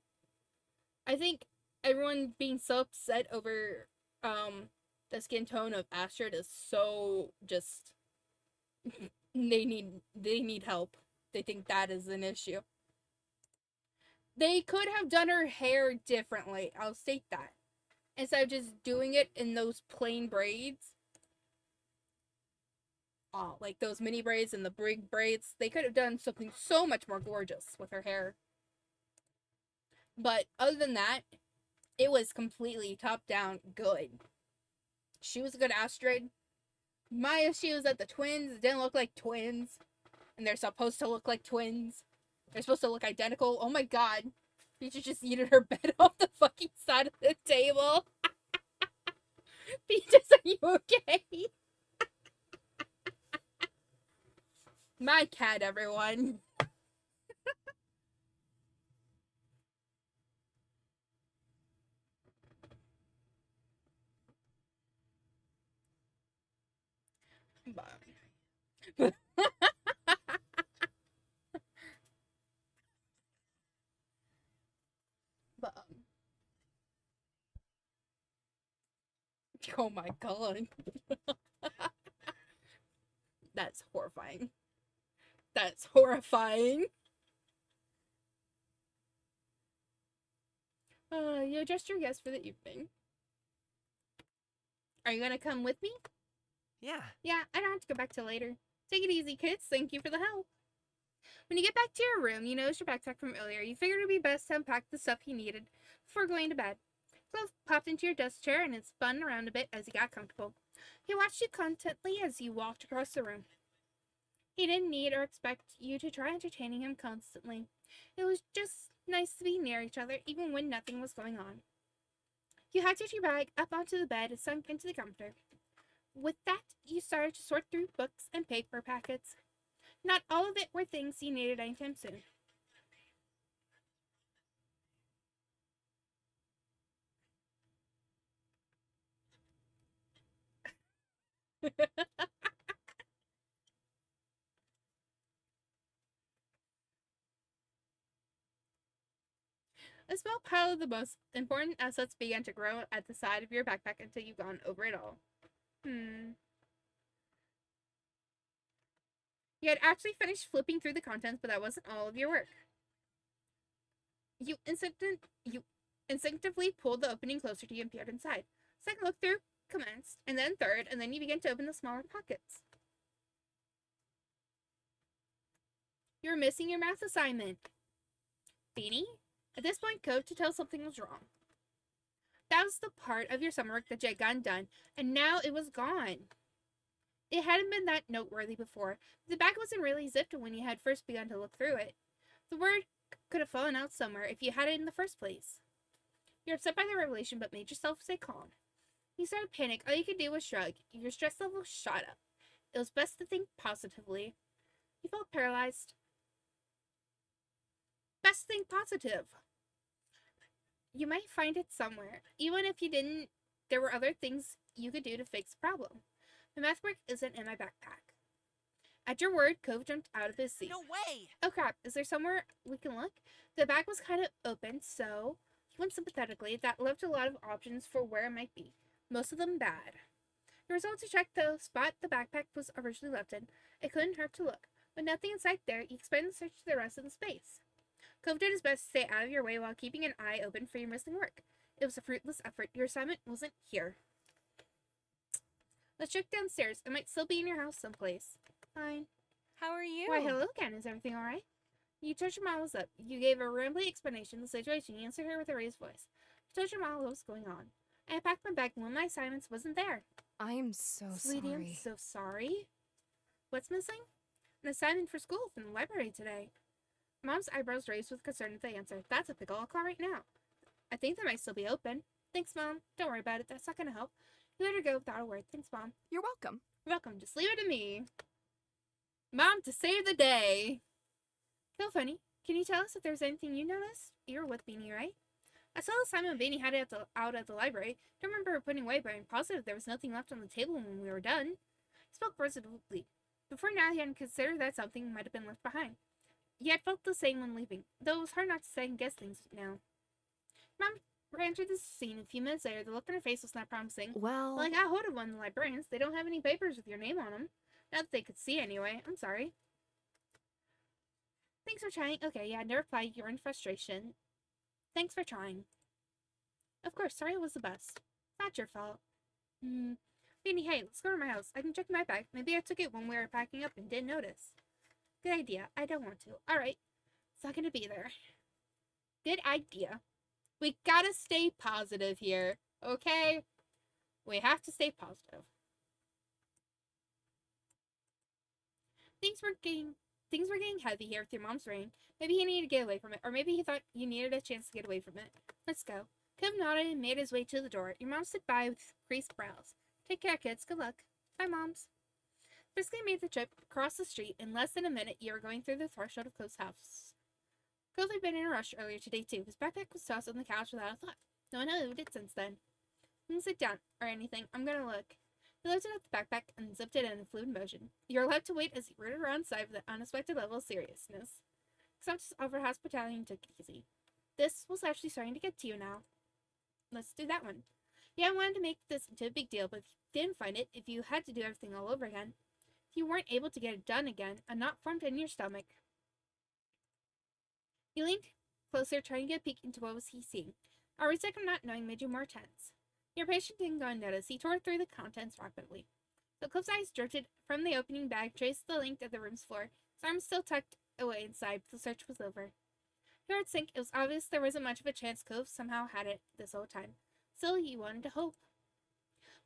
I think everyone being so upset over the skin tone of Astrid is so just they need help. They think that is an issue. They could have done her hair differently. I'll state that. Instead of just doing it in those plain braids. Oh, like those mini braids and the big braids. They could have done something so much more gorgeous with her hair. But other than that, it was completely top down good. She was a good Astrid. My issue is that the twins didn't look like twins. And they're supposed to look like twins. They're supposed to look identical. Oh my god. Peaches just yeeted her bed off the fucking side of the table. Peaches, are you okay? My cat, everyone. But oh my god. That's horrifying. That's horrifying. You addressed your guest for the evening. Are you gonna come with me? Yeah. Yeah, I don't have to go back till later. Take it easy, kids. Thank you for the help. When you get back to your room, you notice your backpack from earlier. You figured it would be best to unpack the stuff you needed before going to bed. Clove popped into your desk chair and it spun around a bit as he got comfortable. He watched you contently as you walked across the room. He didn't need or expect you to try entertaining him constantly. It was just nice to be near each other, even when nothing was going on. You hacked your bag up onto the bed and sunk into the comforter. With that, you started to sort through books and paper packets. Not all of it were things you needed anytime soon. A small pile of the most important assets began to grow at the side of your backpack until you've gone over it all. You had actually finished flipping through the contents, but that wasn't all of your work. You instinctively pulled the opening closer to you and peered inside. Second look through commenced, and then third, and then you began to open the smaller pockets. You're missing your math assignment. Beanie? At this point, Cove could tell something was wrong. That was the part of your summer work that you had gotten done, and now it was gone. It hadn't been that noteworthy before. The back wasn't really zipped when you had first begun to look through it. The word could have fallen out somewhere if you had it in the first place. You're upset by the revelation, but made yourself stay calm. You started to panic. All you could do was shrug. Your stress level shot up. It was best to think positively. You felt paralyzed. Best think positive. You might find it somewhere. Even if you didn't, there were other things you could do to fix the problem. The math work isn't in my backpack. At your word, Cove jumped out of his seat. No way! Oh crap, is there somewhere we can look? The bag was kind of open, so he went sympathetically. That left a lot of options for where it might be. Most of them bad. The result to check the spot the backpack was originally left in. It couldn't hurt to look. With nothing in sight there, you expanded the search to the rest of the space. Cove did his best to stay out of your way while keeping an eye open for your missing work. It was a fruitless effort. Your assignment wasn't here. Let's check downstairs. It might still be in your house someplace. Fine. How are you? Why, hello again. Is everything alright? You touched your mom was up. You gave a rambling explanation of the situation. You answered her with a raised voice. You told your mom what was going on. I packed my bag and one of my assignments wasn't there. I am so Sweetie, sorry. I'm so sorry. What's missing? An assignment for school from the library today. Mom's eyebrows raised with concern at the answer. That's a pickle. I'll call right now. I think they might still be open. Thanks, Mom. Don't worry about it. That's not gonna help. You let her go without a word. Thanks, Mom. You're welcome. You're welcome. Just leave it to me. Mom, to save the day. Feel funny. Can you tell us if there's anything you noticed? You're with Beanie, right? I saw Simon and Beanie had it out at the library. Don't remember her putting away, but I'm positive there was nothing left on the table when we were done. He spoke resolutely. Before now, he hadn't considered that something might have been left behind. He had felt the same when leaving, though it was hard not to second guess things now. Mom re-entered the scene a few minutes later. The look on her face was not promising. Well, I got hold of one of the librarians. They don't have any papers with your name on them. Not that they could see, anyway. I'm sorry. Thanks for trying. Okay, yeah, no reply. You're in frustration. Thanks for trying. Of course, sorry it was the bus. Not your fault. Beanie, hey, let's go to my house. I can check my bag. Maybe I took it when we were packing up and didn't notice. Good idea. I don't want to. Alright. It's not gonna be there. Good idea. We gotta stay positive here, okay? We have to stay positive. Things were getting heavy here with your mom's rain. Maybe he needed to get away from it, or maybe he thought you needed a chance to get away from it. Let's go. Cove nodded and made his way to the door. Your mom stood by with creased brows. Take care, kids. Good luck. Bye, moms. Briskly made the trip across the street. In less than a minute, you were going through the threshold of Cove's house. Cove had been in a rush earlier today, too. His backpack was tossed on the couch without a thought. No one had moved it since then. Don't sit down, or anything. I'm gonna look. He lifted up the backpack and zipped it in fluid motion. You were allowed to wait as he rooted around side with an unexpected level of seriousness. Except his offered hospitality and took it easy. This was actually starting to get to you now. Let's do that one. Yeah, I wanted to make this into a big deal, but if you didn't find it, if you had to do everything all over again, if you weren't able to get it done again, a knot formed in your stomach. He leaned closer, trying to get a peek into what was he seeing. A risk of not knowing made you more tense. Your patient didn't go unnoticed. He tore through the contents rapidly. So Cliff's eyes drifted from the opening bag, traced the length of the room's floor. His arms still tucked away inside, but the search was over. He heard sink. It was obvious there wasn't much of a chance Cove somehow had it this whole time. Still, he wanted to hope.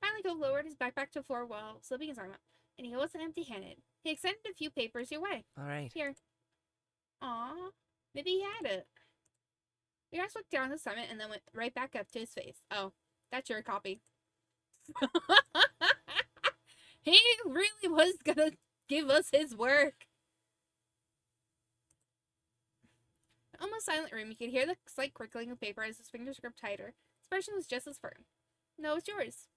Finally, Cove lowered his backpack to the floor while slipping his arm up, and he wasn't empty-handed. He extended a few papers your way. All right. Here. Aw, maybe he had it. Your eyes looked down the summit and then went right back up to his face. Oh, that's your copy. He really was gonna give us his work. In an almost silent room, you could hear the slight crinkling of paper as his fingers gripped tighter. His expression was just as firm. No, it's yours.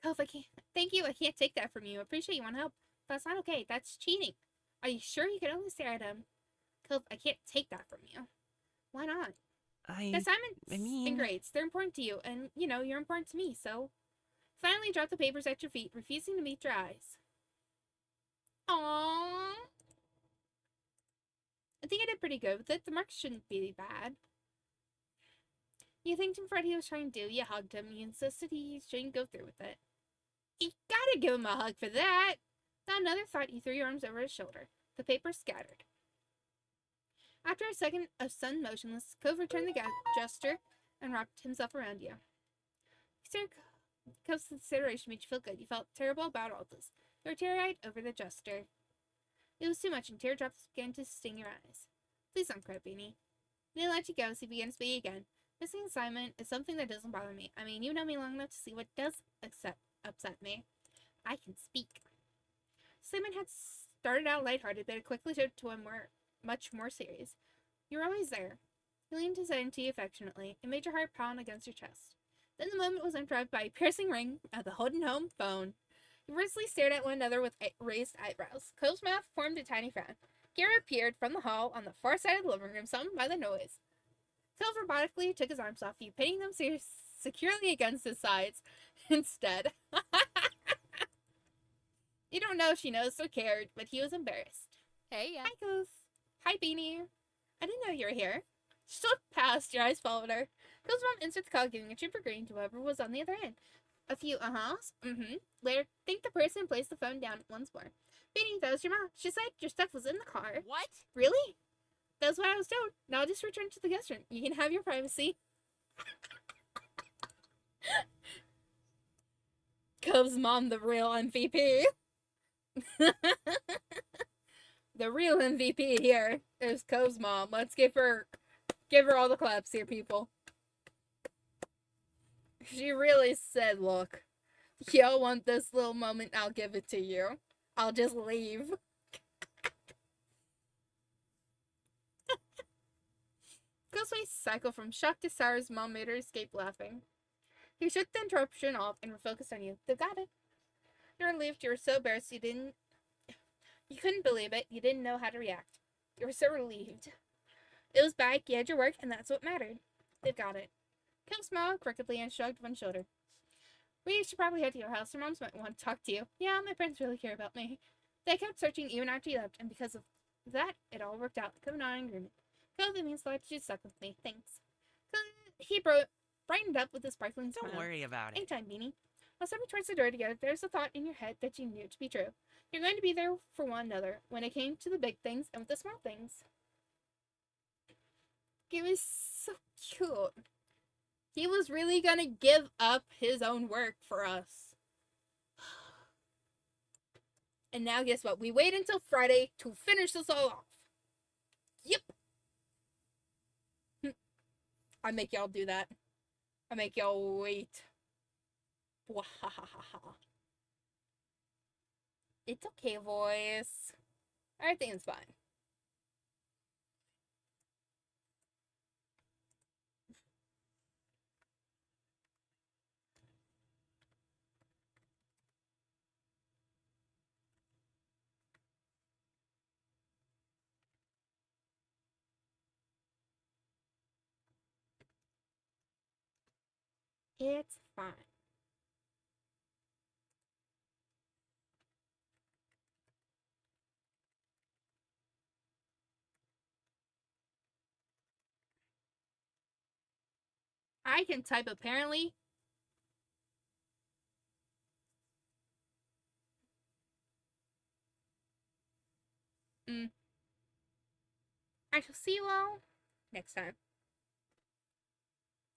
Cove, I can't. Thank you. I can't take that from you. I appreciate you want to help. But that's not okay. That's cheating. Are you sure you can only stare at him? Cove, I can't take that from you. Why not? The assignments and grades, they're important to you, and, you know, you're important to me, so... Finally dropped the papers at your feet, refusing to meet your eyes. Aww. I think I did pretty good with it. The marks shouldn't be bad. You thanked him for what he was trying to do. You hugged him. You insisted he shouldn't go through with it. You gotta give him a hug for that. Without another thought, you threw your arms over his shoulder. The papers scattered. After a second of stunned motionless, Cove returned the gesture and wrapped himself around you. Cove's consideration made you feel good. You felt terrible about all this. You were teary-eyed over the gesture. It was too much, and teardrops began to sting your eyes. Please don't cry, Beanie. He didn't let you go as he began to speak again. Missing assignment is something that doesn't bother me. I mean, you know me long enough to see what does upset me. I can speak. Simon had started out lighthearted, but it quickly turned to a much more serious. You were always there. He leaned his head into you affectionately. It made your heart pound against your chest. Then the moment was interrupted by a piercing ring at the Holden home phone. You nervously stared at one another with raised eyebrows. Cove's mouth formed a tiny frown. Kira appeared from the hall on the far side of the living room, summoned by the noise. Cove robotically took his arms off you, pinning them securely against his sides instead. You don't know if she noticed or cared, but he was embarrassed. Hey, yeah. Hi, Cove. Hi, Beanie. I didn't know you were here. She slipped past, your eyes followed her. Cove's mom answered the call, giving a chipper grin to whoever was on the other end. A few uh-huhs. Later, think the person placed the phone down once more. Beanie, that was your mom. She said your stuff was in the car. What? Really? That's what I was told. Now I'll just return to the guest room. You can have your privacy. Cove's mom, the real MVP. The real MVP here is Cove's mom. Let's give her all the claps here, people. She really said, look, y'all want this little moment, I'll give it to you. I'll just leave. Cove's Ghostface cycle from shock to sour as Mom made her escape laughing. He shook the interruption off and refocused on you. They got it. You're relieved. You were so embarrassed you couldn't believe it. You didn't know how to react. You were so relieved. It was back. You had your work, and that's what mattered. They've got it. Kim smiled crookedly and shrugged one shoulder. We should probably head to your house. Your moms might want to talk to you. Yeah, my parents really care about me. They kept searching even after you left, and because of that, it all worked out. Come on, agreement. Go, that means glad you stuck with me. Thanks. He brightened up with a sparkling smile. Don't worry about it. Anytime, Beanie. While stepping towards the door together, there's a thought in your head that you knew to be true. You're going to be there for one another when it came to the big things and with the small things. He was so cute. He was really gonna give up his own work for us. And now guess what? We wait until Friday to finish this all off. Yep. I make y'all do that. I make y'all wait. It's okay, voice. Everything's fine. It's fine. I can type apparently. I shall see you all next time.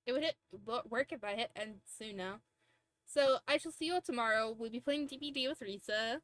It would work if I hit end soon now. So I shall see you all tomorrow. We'll be playing DBD with Risa.